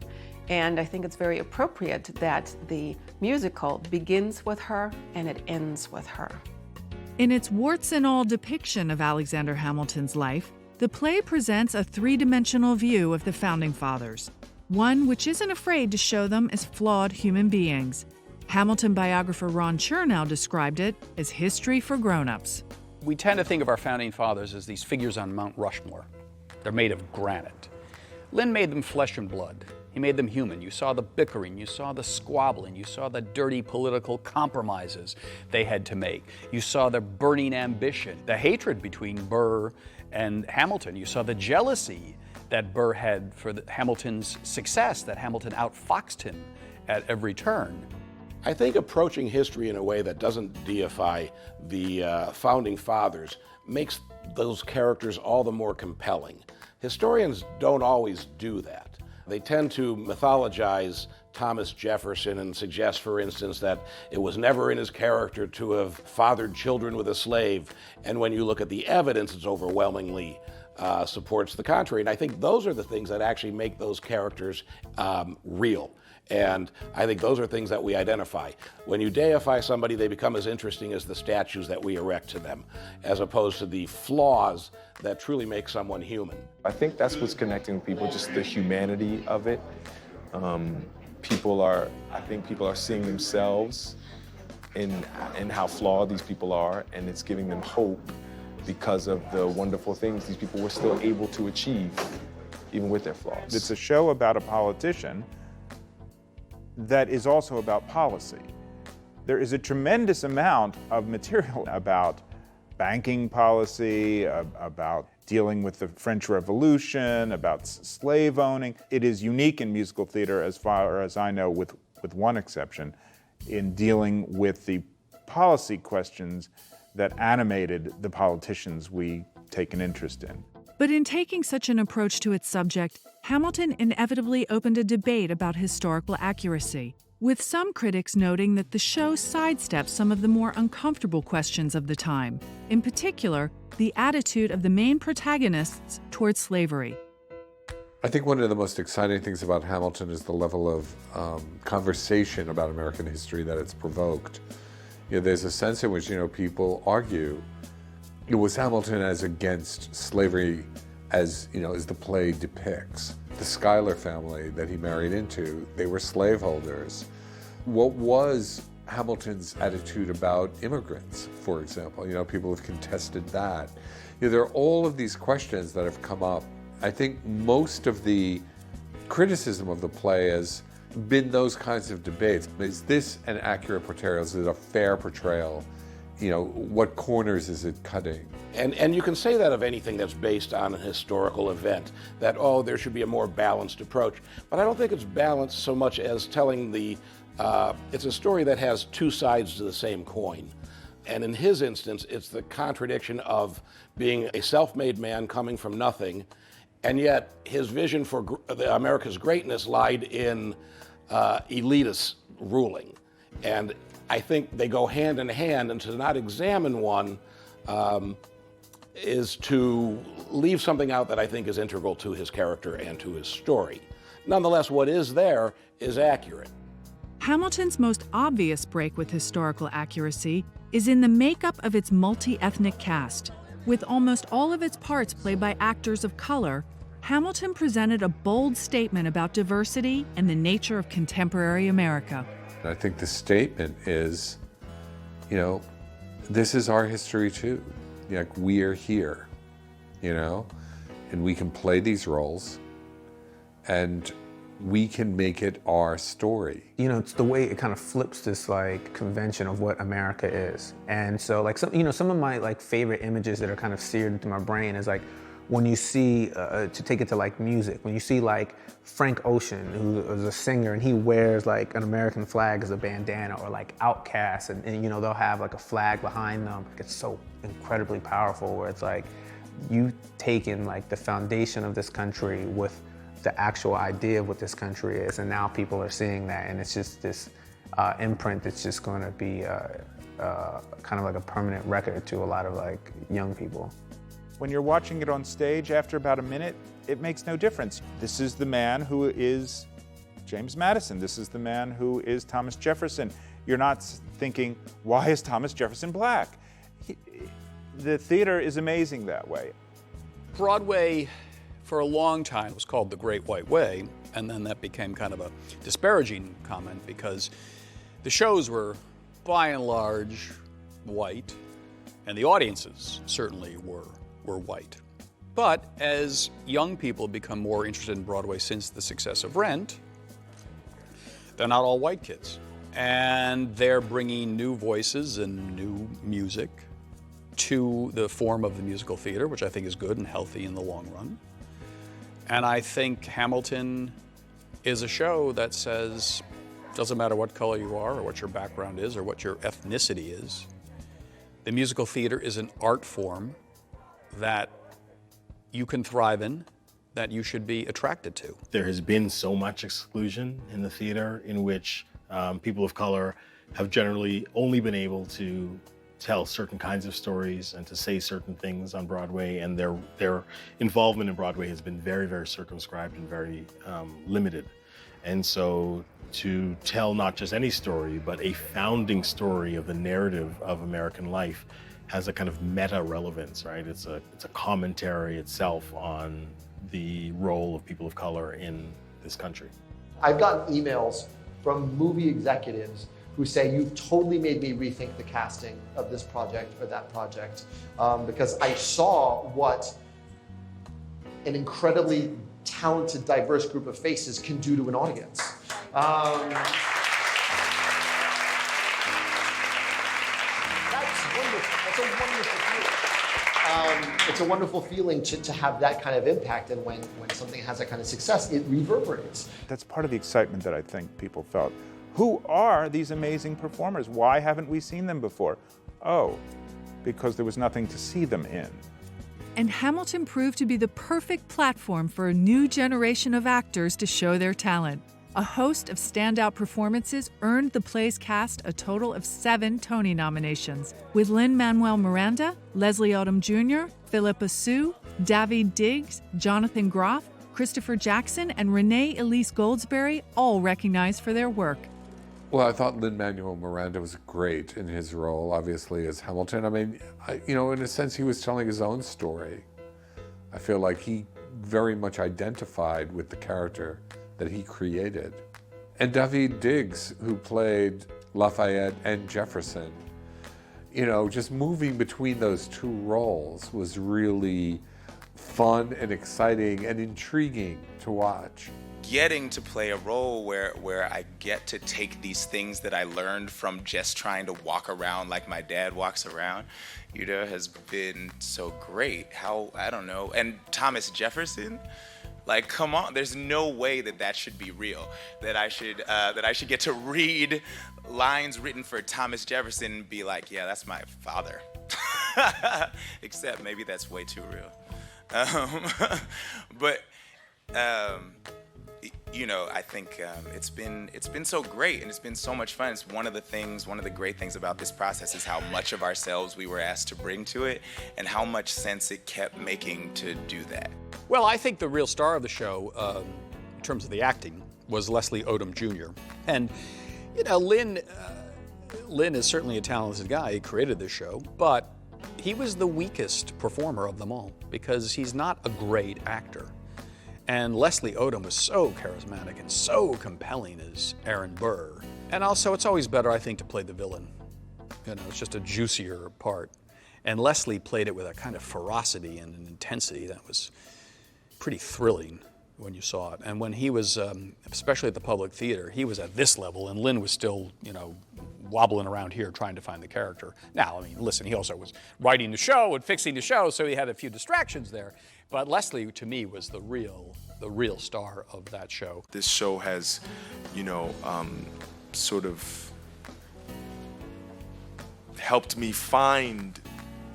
And I think it's very appropriate that the musical begins with her and it ends with her. In its warts and all depiction of Alexander Hamilton's life, the play presents a three-dimensional view of the Founding Fathers, one which isn't afraid to show them as flawed human beings. Hamilton biographer Ron Chernow described it as history for grown-ups. We tend to think of our Founding Fathers as these figures on Mount Rushmore. They're made of granite. Lin made them flesh and blood. He made them human. You saw the bickering, you saw the squabbling, you saw the dirty political compromises they had to make. You saw the burning ambition, the hatred between Burr and Hamilton. You saw the jealousy that Burr had for Hamilton's success, that Hamilton outfoxed him at every turn. I think approaching history in a way that doesn't deify the Founding Fathers makes those characters all the more compelling. Historians don't always do that. They tend to mythologize Thomas Jefferson and suggest, for instance, that it was never in his character to have fathered children with a slave. And when you look at the evidence, it's overwhelmingly supports the contrary. And I think those are the things that actually make those characters real. And I think those are things that we identify. When you deify somebody, they become as interesting as the statues that we erect to them, as opposed to the flaws that truly make someone human. I think that's what's connecting people, just the humanity of it. I think people are seeing themselves in how flawed these people are, and it's giving them hope because of the wonderful things these people were still able to achieve, even with their flaws. It's a show about a politician that is also about policy. There is a tremendous amount of material about banking policy, about dealing with the French Revolution, about slave owning. It is unique in musical theater, as far as I know, with one exception, in dealing with the policy questions that animated the politicians we take an interest in. But in taking such an approach to its subject, Hamilton inevitably opened a debate about historical accuracy, with some critics noting that the show sidesteps some of the more uncomfortable questions of the time, in particular, the attitude of the main protagonists towards slavery. I think one of the most exciting things about Hamilton is the level of conversation about American history that it's provoked. You know, there's a sense in which, people argue, was Hamilton as against slavery as the play depicts? The Schuyler family that he married into, they were slaveholders. What was Hamilton's attitude about immigrants, for example? People have contested that. There are all of these questions that have come up. I think most of the criticism of the play has been those kinds of debates. Is this an accurate portrayal? Is it a fair portrayal? What corners is it cutting? And you can say that of anything that's based on a historical event, that, there should be a more balanced approach. But I don't think it's balanced so much as telling it's a story that has two sides to the same coin. And in his instance, it's the contradiction of being a self-made man coming from nothing, and yet his vision for America's greatness lied in elitist ruling. And I think they go hand in hand, and to not examine one is to leave something out that I think is integral to his character and to his story. Nonetheless, what is there is accurate. Hamilton's most obvious break with historical accuracy is in the makeup of its multi-ethnic cast. With almost all of its parts played by actors of color, Hamilton presented a bold statement about diversity and the nature of contemporary America. I think the statement is, this is our history too. We are here, and we can play these roles, and we can make it our story. It's the way it kind of flips this convention of what America is. And so some of my favorite images that are kind of seared into my brain is when you see, to take it to music, when you see Frank Ocean, who is a singer, and he wears an American flag as a bandana, or Outkast, and they'll have a flag behind them. It's so incredibly powerful, where it's you've taken the foundation of this country with the actual idea of what this country is, and now people are seeing that, and it's just this imprint that's just going to be kind of a permanent record to a lot of young people. When you're watching it on stage, after about a minute, it makes no difference. This is the man who is James Madison. This is the man who is Thomas Jefferson. You're not thinking, why is Thomas Jefferson black? The theater is amazing that way. Broadway, for a long time, was called the Great White Way, and then that became kind of a disparaging comment because the shows were, by and large, white, and the audiences certainly were white. But as young people become more interested in Broadway since the success of Rent, they're not all white kids. And they're bringing new voices and new music to the form of the musical theater, which I think is good and healthy in the long run. And I think Hamilton is a show that says, doesn't matter what color you are or what your background is or what your ethnicity is, the musical theater is an art form that you can thrive in, that you should be attracted to. There has been so much exclusion in the theater in which people of color have generally only been able to tell certain kinds of stories and to say certain things on Broadway, and their involvement in Broadway has been very, very circumscribed and very limited. And so to tell not just any story, but a founding story of the narrative of American life has a kind of meta relevance, right? It's a commentary itself on the role of people of color in this country. I've gotten emails from movie executives who say, you've totally made me rethink the casting of this project or that project, because I saw what an incredibly talented, diverse group of faces can do to an audience. That's wonderful. That's a wonderful feeling. It's a wonderful feeling to have that kind of impact, and when something has that kind of success, it reverberates. That's part of the excitement that I think people felt. Who are these amazing performers? Why haven't we seen them before? Oh, because there was nothing to see them in. And Hamilton proved to be the perfect platform for a new generation of actors to show their talent. A host of standout performances earned the play's cast a total of 7 Tony nominations, with Lin Manuel Miranda, Leslie Odom Jr., Philippa Sue, Daveed Diggs, Jonathan Groff, Christopher Jackson, and Renée Elise Goldsberry all recognized for their work. Well, I thought Lin Manuel Miranda was great in his role, obviously, as Hamilton. I mean, you know, in a sense, he was telling his own story. I feel like he very much identified with the character that he created. And Daveed Diggs, who played Lafayette and Jefferson, you know, just moving between those two roles was really fun and exciting and intriguing to watch. Getting to play a role where I get to take these things that I learned from just trying to walk around like my dad walks around, you know, has been so great. I don't know. And Thomas Jefferson, like, come on, there's no way that should be real. That I should get to read lines written for Thomas Jefferson and be like, yeah, that's my father. Except maybe that's way too real. You know, I think it's been so great, and it's been so much fun. It's one of the great things about this process is how much of ourselves we were asked to bring to it, and how much sense it kept making to do that. Well, I think the real star of the show, in terms of the acting, was Leslie Odom Jr. And, you know, Lin is certainly a talented guy. He created this show, but he was the weakest performer of them all because he's not a great actor. And Leslie Odom was so charismatic and so compelling as Aaron Burr. And also, it's always better, I think, to play the villain. You know, it's just a juicier part. And Leslie played it with a kind of ferocity and an intensity that was pretty thrilling when you saw it. And when he was, especially at the Public Theater, he was at this level, and Lin was still, you know, wobbling around here trying to find the character. Now, I mean, listen, he also was writing the show and fixing the show, so he had a few distractions there. But Leslie, to me, was the real star of that show. This show has, you know, sort of helped me find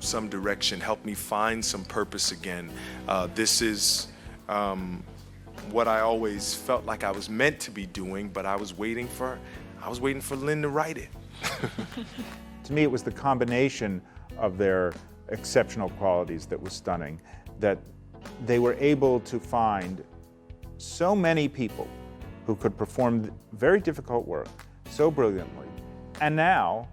some direction, helped me find some purpose again. This is what I always felt like I was meant to be doing, but I was waiting for Lin to write it. To me, it was the combination of their exceptional qualities that was stunning, that they were able to find so many people who could perform very difficult work so brilliantly. And now,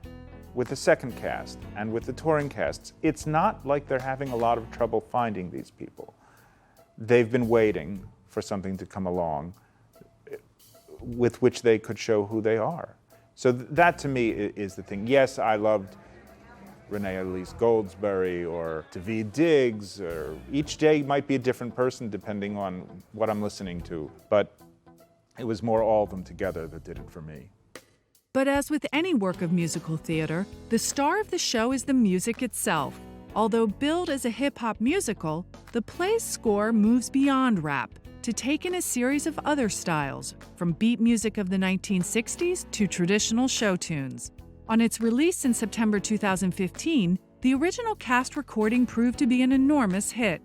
with the second cast and with the touring casts, it's not like they're having a lot of trouble finding these people. They've been waiting for something to come along with which they could show who they are. So that, to me, is the thing. Yes, I loved Renée Elise Goldsberry or Daveed Diggs, or each day might be a different person depending on what I'm listening to, but it was more all of them together that did it for me. But as with any work of musical theater, the star of the show is the music itself. Although billed as a hip-hop musical, the play's score moves beyond rap to take in a series of other styles, from beat music of the 1960s to traditional show tunes. On its release in September 2015, the original cast recording proved to be an enormous hit,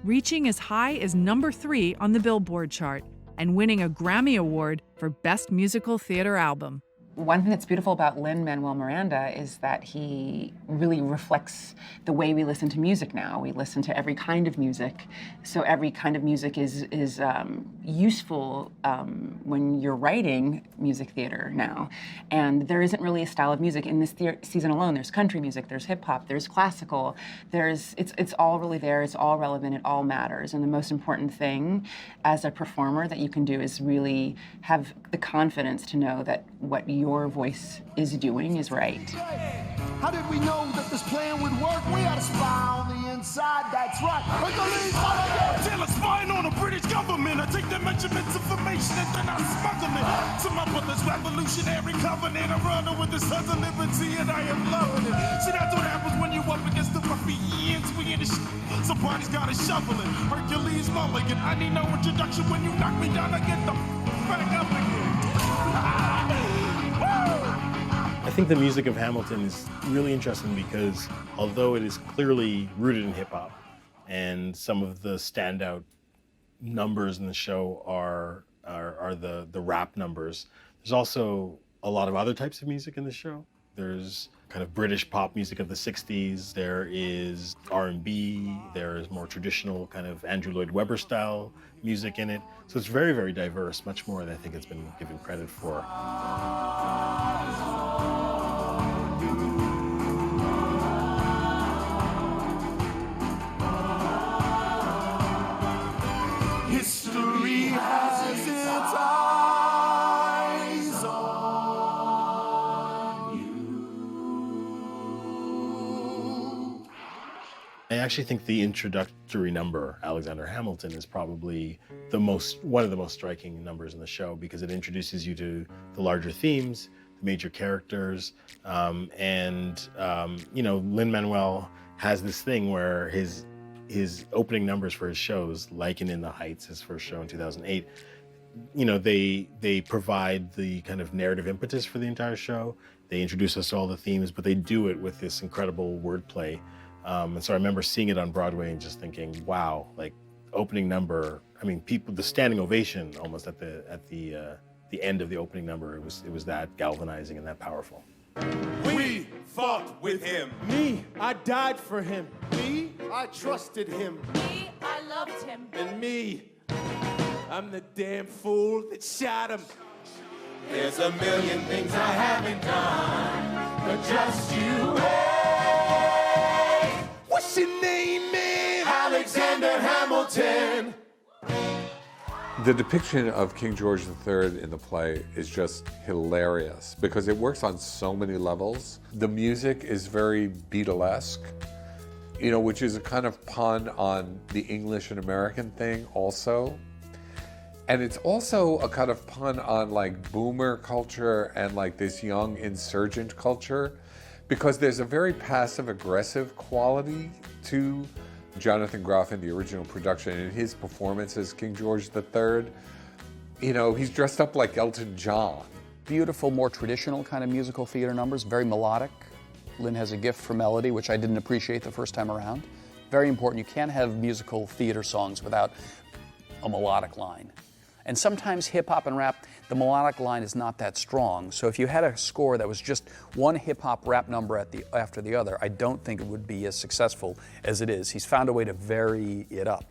reaching as high as number 3 on the Billboard chart and winning a Grammy Award for Best Musical Theater Album. One thing that's beautiful about Lin Manuel Miranda is that he really reflects the way we listen to music now. We listen to every kind of music, so every kind of music is useful when you're writing music theater now. And there isn't really a style of music in this season alone. There's country music, there's hip hop, there's classical. It's all really there. It's all relevant. It all matters. And the most important thing as a performer that you can do is really have the confidence to know that what you're your voice is doing is right. How did we know that this plan would work? We had a spy on the inside, that's right. Till a spying on the British government. I take the measurements, information, and then I smuggle it to my brother's revolutionary covenant. I run with the sons of liberty, and I am loving it. See, that's what happens when you up against the ruffians. We in the somebody's gotta shovel it. Hercules Mulligan, I need no introduction. When you knock me down, I get the back up again. I think the music of Hamilton is really interesting because although it is clearly rooted in hip hop, and some of the standout numbers in the show are the rap numbers, there's also a lot of other types of music in the show. There's kind of British pop music of the 60s, there is R&B, there is more traditional kind of Andrew Lloyd Webber style music in it. So it's very, very diverse, much more than I think it's been given credit for. History has its eyes on you. I actually think the introductory number, Alexander Hamilton, is probably one of the most striking numbers in the show because it introduces you to the larger themes, the major characters, and Lin Manuel has this thing where his opening numbers for his shows, like in the Heights, his first show in 2008, they provide the kind of narrative impetus for the entire show. They introduce us to all the themes, but they do it with this incredible wordplay. And so I remember seeing it on Broadway and just thinking, wow, like opening number. I mean, the standing ovation almost at the end of the opening number. It was that galvanizing and that powerful. We fought with him. Me, I died for him. Me, I trusted him. Me, I loved him. And me, I'm the damn fool that shot him. There's a million things I haven't done, but just you wait. What's your name, man? Alexander Hamilton. The depiction of King George III in the play is just hilarious because it works on so many levels. The music is very Beatlesque, which is a kind of pun on the English and American thing also. And it's also a kind of pun on like boomer culture and like this young insurgent culture because there's a very passive-aggressive quality to Jonathan Groff in the original production and his performance as King George III. He's dressed up like Elton John. Beautiful, more traditional kind of musical theater numbers, very melodic. Lin has a gift for melody, which I didn't appreciate the first time around. Very important. You can't have musical theater songs without a melodic line. And sometimes hip-hop and rap, the melodic line is not that strong. So if you had a score that was just one hip-hop rap number after the other, I don't think it would be as successful as it is. He's found a way to vary it up.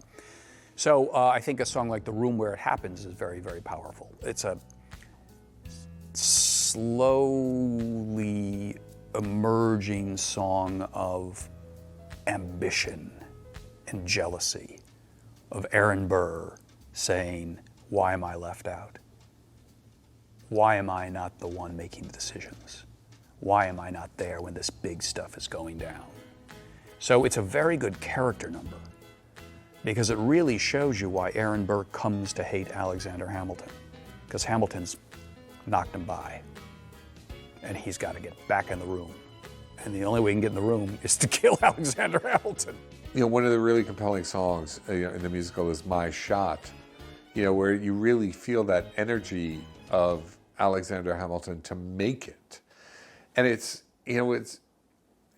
So I think a song like The Room Where It Happens is very, very powerful. It's a slowly emerging song of ambition and jealousy, of Aaron Burr saying, "Why am I left out? Why am I not the one making the decisions? Why am I not there when this big stuff is going down?" So it's a very good character number because it really shows you why Aaron Burr comes to hate Alexander Hamilton, because Hamilton's knocked him by and he's got to get back in the room. And the only way he can get in the room is to kill Alexander Hamilton. One of the really compelling songs in the musical is My Shot, where you really feel that energy of Alexander Hamilton to make it. And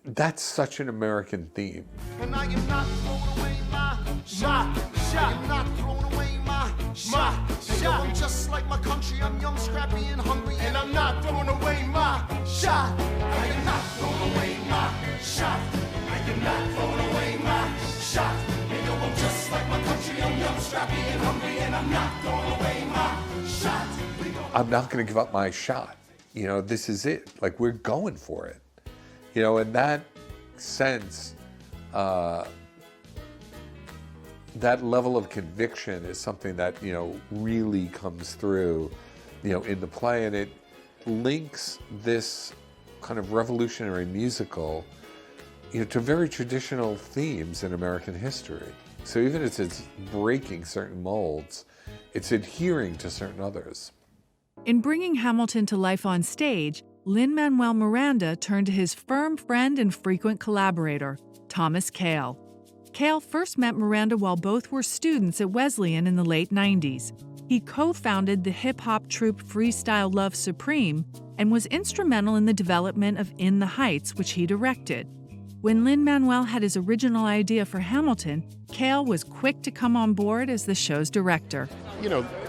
that's such an American theme. And I am not throwing away my shot. I am not throwing away my shot. And yo, I'm just like my country. I'm young, scrappy, and hungry. And I'm not throwing away my shot. I am not throwing away my shot. I am not throwing away my shot. And yo, I'm just like my country. I'm young, scrappy, and hungry. And I'm not throwing away my shot. I'm not going to give up my shot. This is it. Like, we're going for it. In that sense, that level of conviction is something that, really comes through, in the play. And links this kind of revolutionary musical, to very traditional themes in American history. So even as it's breaking certain molds, it's adhering to certain others. In bringing Hamilton to life on stage, Lin Manuel Miranda turned to his firm friend and frequent collaborator, Thomas Kail. Kail first met Miranda while both were students at Wesleyan in the late 90s. He co-founded the hip-hop troupe Freestyle Love Supreme and was instrumental in the development of In the Heights, which he directed. When Lin Manuel had his original idea for Hamilton, Kail was quick to come on board as the show's director.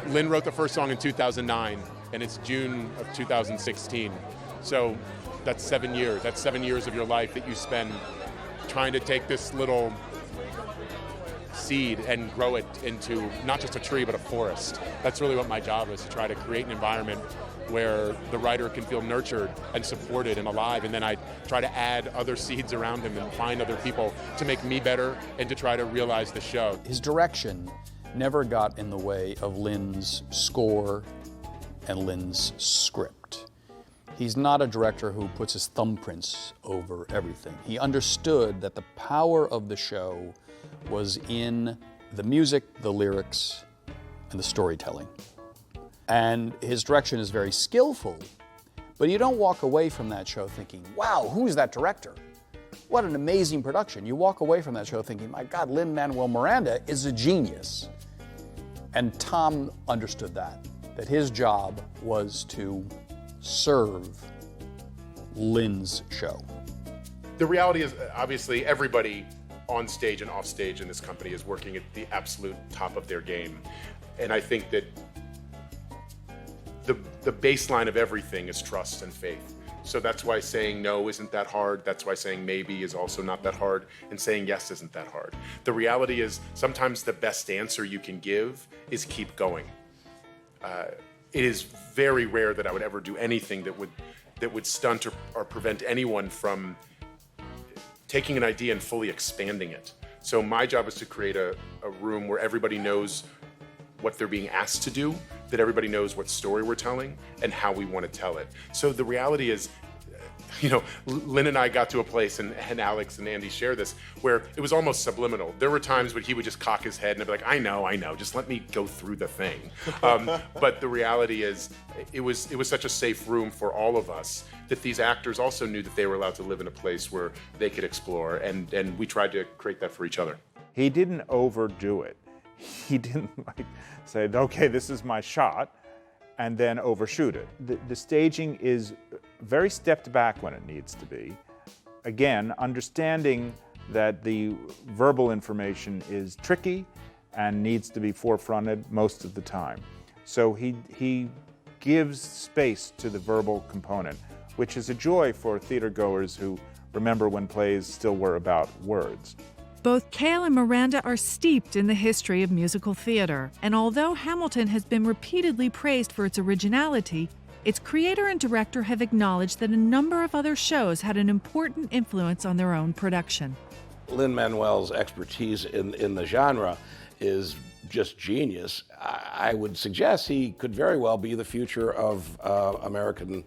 Lin wrote the first song in 2009, and it's June of 2016. So that's 7 years. That's 7 years of your life that you spend trying to take this little seed and grow it into not just a tree, but a forest. That's really what my job is, to try to create an environment where the writer can feel nurtured and supported and alive, and then I try to add other seeds around him and find other people to make me better and to try to realize the show. His direction never got in the way of Lin's score and Lin's script. He's not a director who puts his thumbprints over everything. He understood that the power of the show was in the music, the lyrics, and the storytelling. And his direction is very skillful, but you don't walk away from that show thinking, wow, who's that director? What an amazing production. You walk away from that show thinking, my God, Lin Manuel Miranda is a genius. And Tom understood that his job was to serve Lin's show. The reality is, obviously, everybody on stage and off stage in this company is working at the absolute top of their game. And I think that the baseline of everything is trust and faith. So that's why saying no isn't that hard. That's why saying maybe is also not that hard. And saying yes isn't that hard. The reality is sometimes the best answer you can give is keep going. It is very rare that I would ever do anything that would stunt or prevent anyone from taking an idea and fully expanding it. So my job is to create a room where everybody knows what they're being asked to do, that everybody knows what story we're telling and how we want to tell it. So the reality is, Lin and I got to a place, and Alex and Andy share this, where it was almost subliminal. There were times when he would just cock his head and I'd be like, I know, just let me go through the thing. But the reality is, it was such a safe room for all of us that these actors also knew that they were allowed to live in a place where they could explore, and we tried to create that for each other. He didn't overdo it. He didn't say, okay, this is my shot, and then overshoot it. The staging is very stepped back when it needs to be. Again, understanding that the verbal information is tricky and needs to be forefronted most of the time. So he gives space to the verbal component, which is a joy for theater goers who remember when plays still were about words. Both Kail and Miranda are steeped in the history of musical theater, and although Hamilton has been repeatedly praised for its originality, its creator and director have acknowledged that a number of other shows had an important influence on their own production. Lin Manuel's expertise in the genre is just genius. I would suggest he could very well be the future of American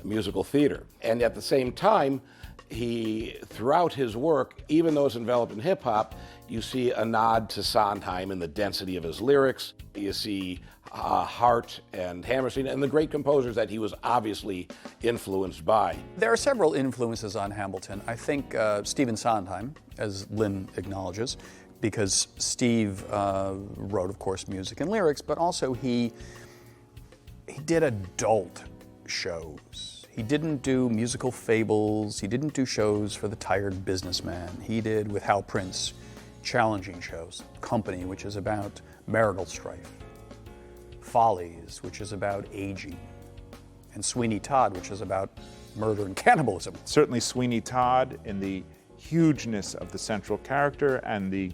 musical theater. And at the same time, he, throughout his work, even though it's enveloped in hip hop, you see a nod to Sondheim in the density of his lyrics. You see Hart and Hammerstein and the great composers that he was obviously influenced by. There are several influences on Hamilton. I think Stephen Sondheim, as Lin acknowledges, because Steve wrote, of course, music and lyrics, but also he did adult shows. He didn't do musical fables. He didn't do shows for the tired businessman. He did, with Hal Prince, challenging shows. Company, which is about marital strife. Follies, which is about aging. And Sweeney Todd, which is about murder and cannibalism. Certainly Sweeney Todd, in the hugeness of the central character and the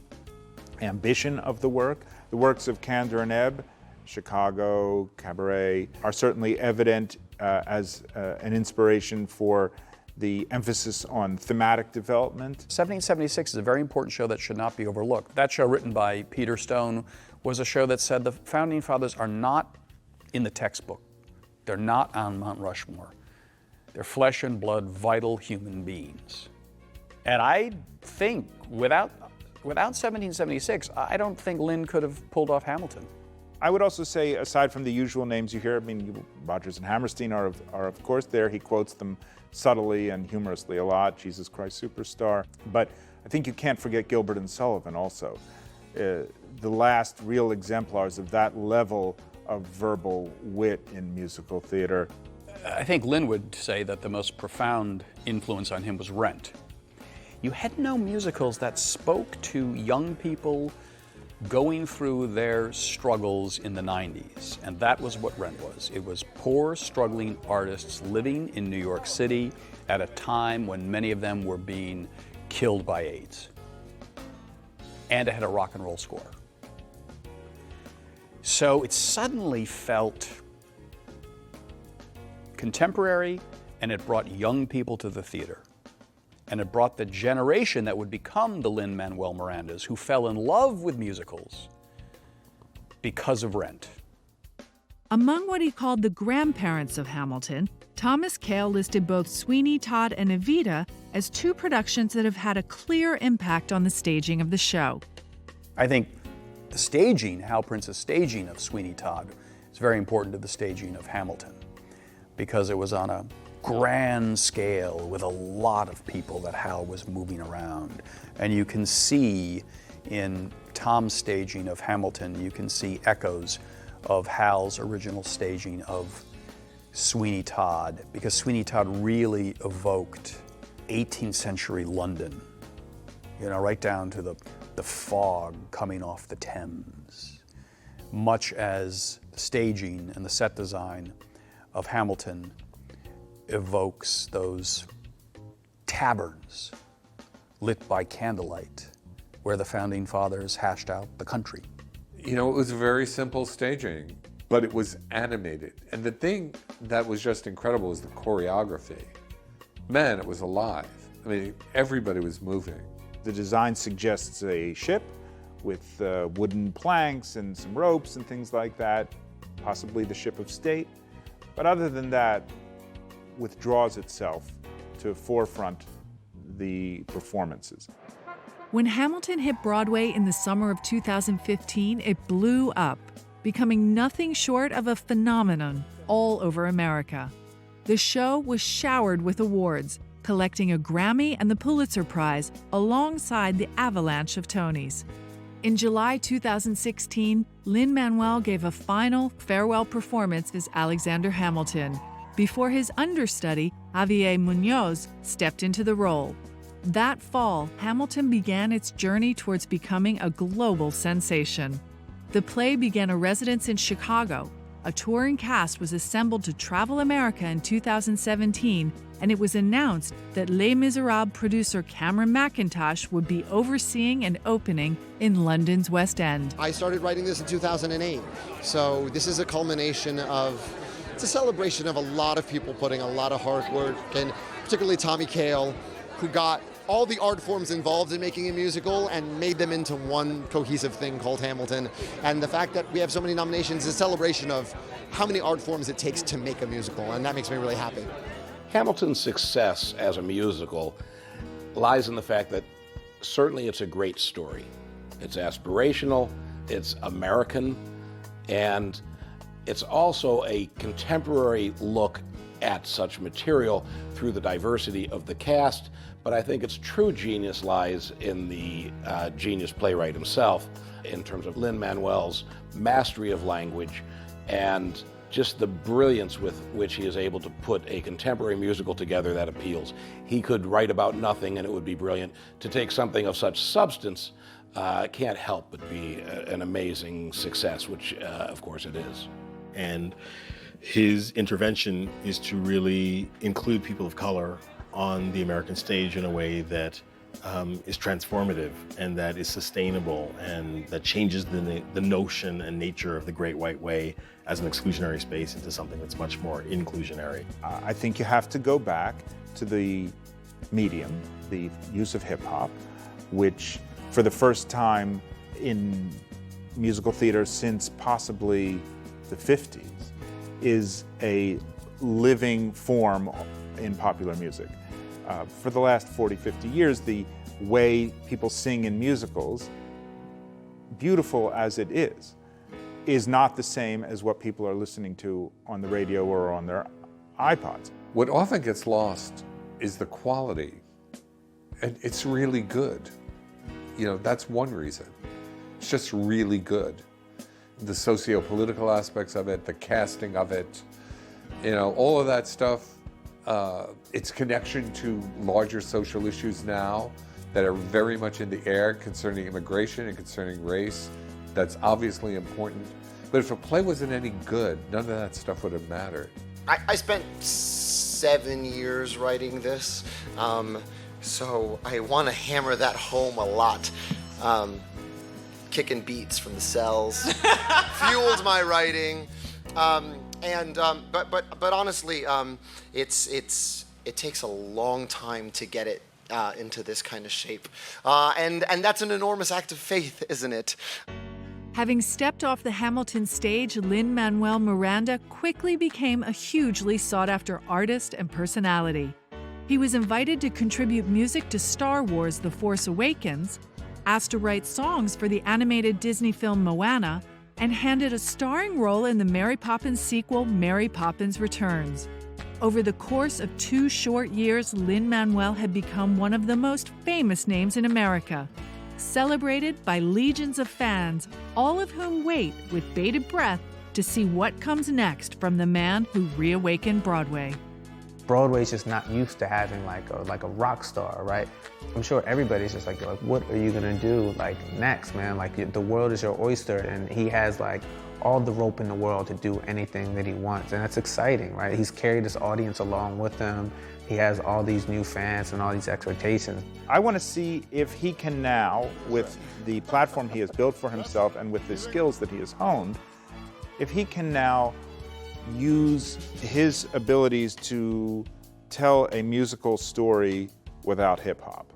ambition of the work. The works of Kander and Ebb, Chicago, Cabaret, are certainly evident as an inspiration for the emphasis on thematic development. 1776 is a very important show that should not be overlooked. That show, written by Peter Stone, was a show that said the Founding Fathers are not in the textbook. They're not on Mount Rushmore. They're flesh and blood, vital human beings. And I think without 1776, I don't think Lin could have pulled off Hamilton. I would also say, aside from the usual names you hear, I mean, Rodgers and Hammerstein are of course there. He quotes them subtly and humorously a lot, Jesus Christ Superstar. But I think you can't forget Gilbert and Sullivan also. The last real exemplars of that level of verbal wit in musical theater. I think Lin would say that the most profound influence on him was Rent. You had no musicals that spoke to young people going through their struggles in the 90s, and that was what Rent was. It was poor, struggling artists living in New York City at a time when many of them were being killed by AIDS. And it had a rock and roll score. So it suddenly felt contemporary, and it brought young people to the theater. And it brought the generation that would become the Lin Manuel Mirandas, who fell in love with musicals because of Rent. Among what he called the grandparents of Hamilton, Thomas Kail listed both Sweeney Todd and Evita as two productions that have had a clear impact on the staging of the show. I think the staging, Hal Prince's staging of Sweeney Todd, is very important to the staging of Hamilton, because it was on a grand scale with a lot of people that Hal was moving around. And you can see in Tom's staging of Hamilton, you can see echoes of Hal's original staging of Sweeney Todd, because Sweeney Todd really evoked 18th century London, you know, right down to the fog coming off the Thames, much as the staging and the set design of Hamilton evokes those taverns lit by candlelight where the founding fathers hashed out the country. You know, it was very simple staging, but it was animated. And the thing that was just incredible was the choreography. Man, it was alive. I mean, everybody was moving. The design suggests a ship with wooden planks and some ropes and things like that, possibly the ship of state. But other than that, withdraws itself to forefront the performances. When Hamilton hit Broadway in the summer of 2015, it blew up, becoming nothing short of a phenomenon all over America. The show was showered with awards, collecting a Grammy and the Pulitzer Prize alongside the avalanche of Tonys. In July 2016, Lin Manuel gave a final farewell performance as Alexander Hamilton, before his understudy, Javier Munoz, stepped into the role. That fall, Hamilton began its journey towards becoming a global sensation. The play began a residence in Chicago. A touring cast was assembled to travel America in 2017, and it was announced that Les Miserables producer Cameron McIntosh would be overseeing an opening in London's West End. I started writing this in 2008, so this is a culmination of, it's a celebration of a lot of people putting a lot of hard work, and particularly Tommy Kail, who got all the art forms involved in making a musical and made them into one cohesive thing called Hamilton. And the fact that we have so many nominations is a celebration of how many art forms it takes to make a musical, and that makes me really happy. Hamilton's success as a musical lies in the fact that certainly it's a great story. It's aspirational, it's American, and it's also a contemporary look at such material through the diversity of the cast, but I think its true genius lies in the genius playwright himself, in terms of Lin Manuel's mastery of language and just the brilliance with which he is able to put a contemporary musical together that appeals. He could write about nothing and it would be brilliant. To take something of such substance can't help but be an amazing success, which of course it is. And his intervention is to really include people of color on the American stage in a way that is transformative and that is sustainable and that changes the notion and nature of the Great White Way as an exclusionary space into something that's much more inclusionary. I think you have to go back to the medium, the use of hip hop, which for the first time in musical theater since possibly the 50s, is a living form in popular music. For the last 40, 50 years, the way people sing in musicals, beautiful as it is not the same as what people are listening to on the radio or on their iPods. What often gets lost is the quality. And it's really good. That's one reason. It's just really good. The socio-political aspects of it, the casting of it, all of that stuff, its connection to larger social issues now that are very much in the air concerning immigration and concerning race. That's obviously important. But if a play wasn't any good, none of that stuff would have mattered. I spent 7 years writing this, so I want to hammer that home a lot. Kicking beats from the cells fueled my writing, but honestly, it takes a long time to get it into this kind of shape, and that's an enormous act of faith, isn't it? Having stepped off the Hamilton stage, Lin Manuel Miranda quickly became a hugely sought-after artist and personality. He was invited to contribute music to Star Wars: The Force Awakens, asked to write songs for the animated Disney film Moana, and handed a starring role in the Mary Poppins sequel, Mary Poppins Returns. Over the course of 2 short years, Lin Manuel had become one of the most famous names in America, celebrated by legions of fans, all of whom wait with bated breath to see what comes next from the man who reawakened Broadway. Broadway's just not used to having like a rock star, right? I'm sure everybody's just like, what are you gonna do next, man? The world is your oyster, and he has all the rope in the world to do anything that he wants, and that's exciting, right? He's carried his audience along with him. He has all these new fans and all these expectations. I want to see if he can now, with the platform he has built for himself and with the skills that he has honed, if he can now use his abilities to tell a musical story without hip-hop.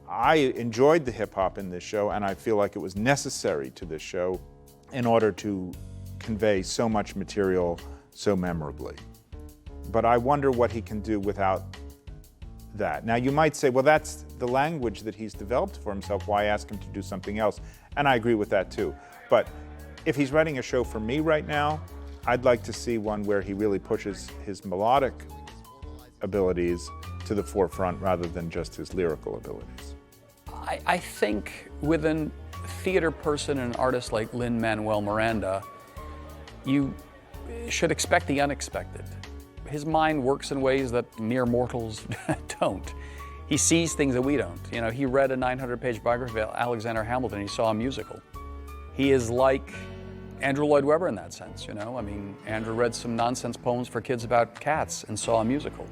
I enjoyed the hip-hop in this show, and I feel like it was necessary to this show in order to convey so much material so memorably. But I wonder what he can do without that. Now, you might say, well, that's the language that he's developed for himself. Why ask him to do something else? And I agree with that, too. But if he's writing a show for me right now, I'd like to see one where he really pushes his melodic abilities to the forefront rather than just his lyrical abilities. I think with a theater person and an artist like Lin Manuel Miranda, you should expect the unexpected. His mind works in ways that mere mortals don't. He sees things that we don't. He read a 900-page biography of Alexander Hamilton, and he saw a musical. He is like Andrew Lloyd Webber in that sense, Andrew read some nonsense poems for kids about cats and saw a musical.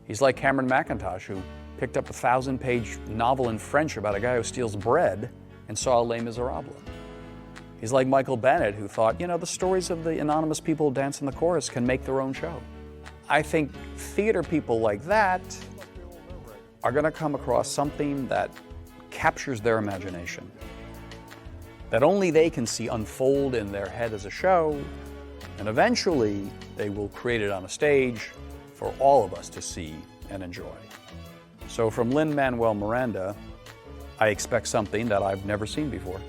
He's like Cameron McIntosh, who picked up a 1,000-page novel in French about a guy who steals bread and saw Les Miserables. He's like Michael Bennett, who thought, the stories of the anonymous people who dance in the chorus can make their own show. I think theater people like that are going to come across something that captures their imagination, that only they can see unfold in their head as a show, and eventually they will create it on a stage for all of us to see and enjoy. So from Lin Manuel Miranda, I expect something that I've never seen before.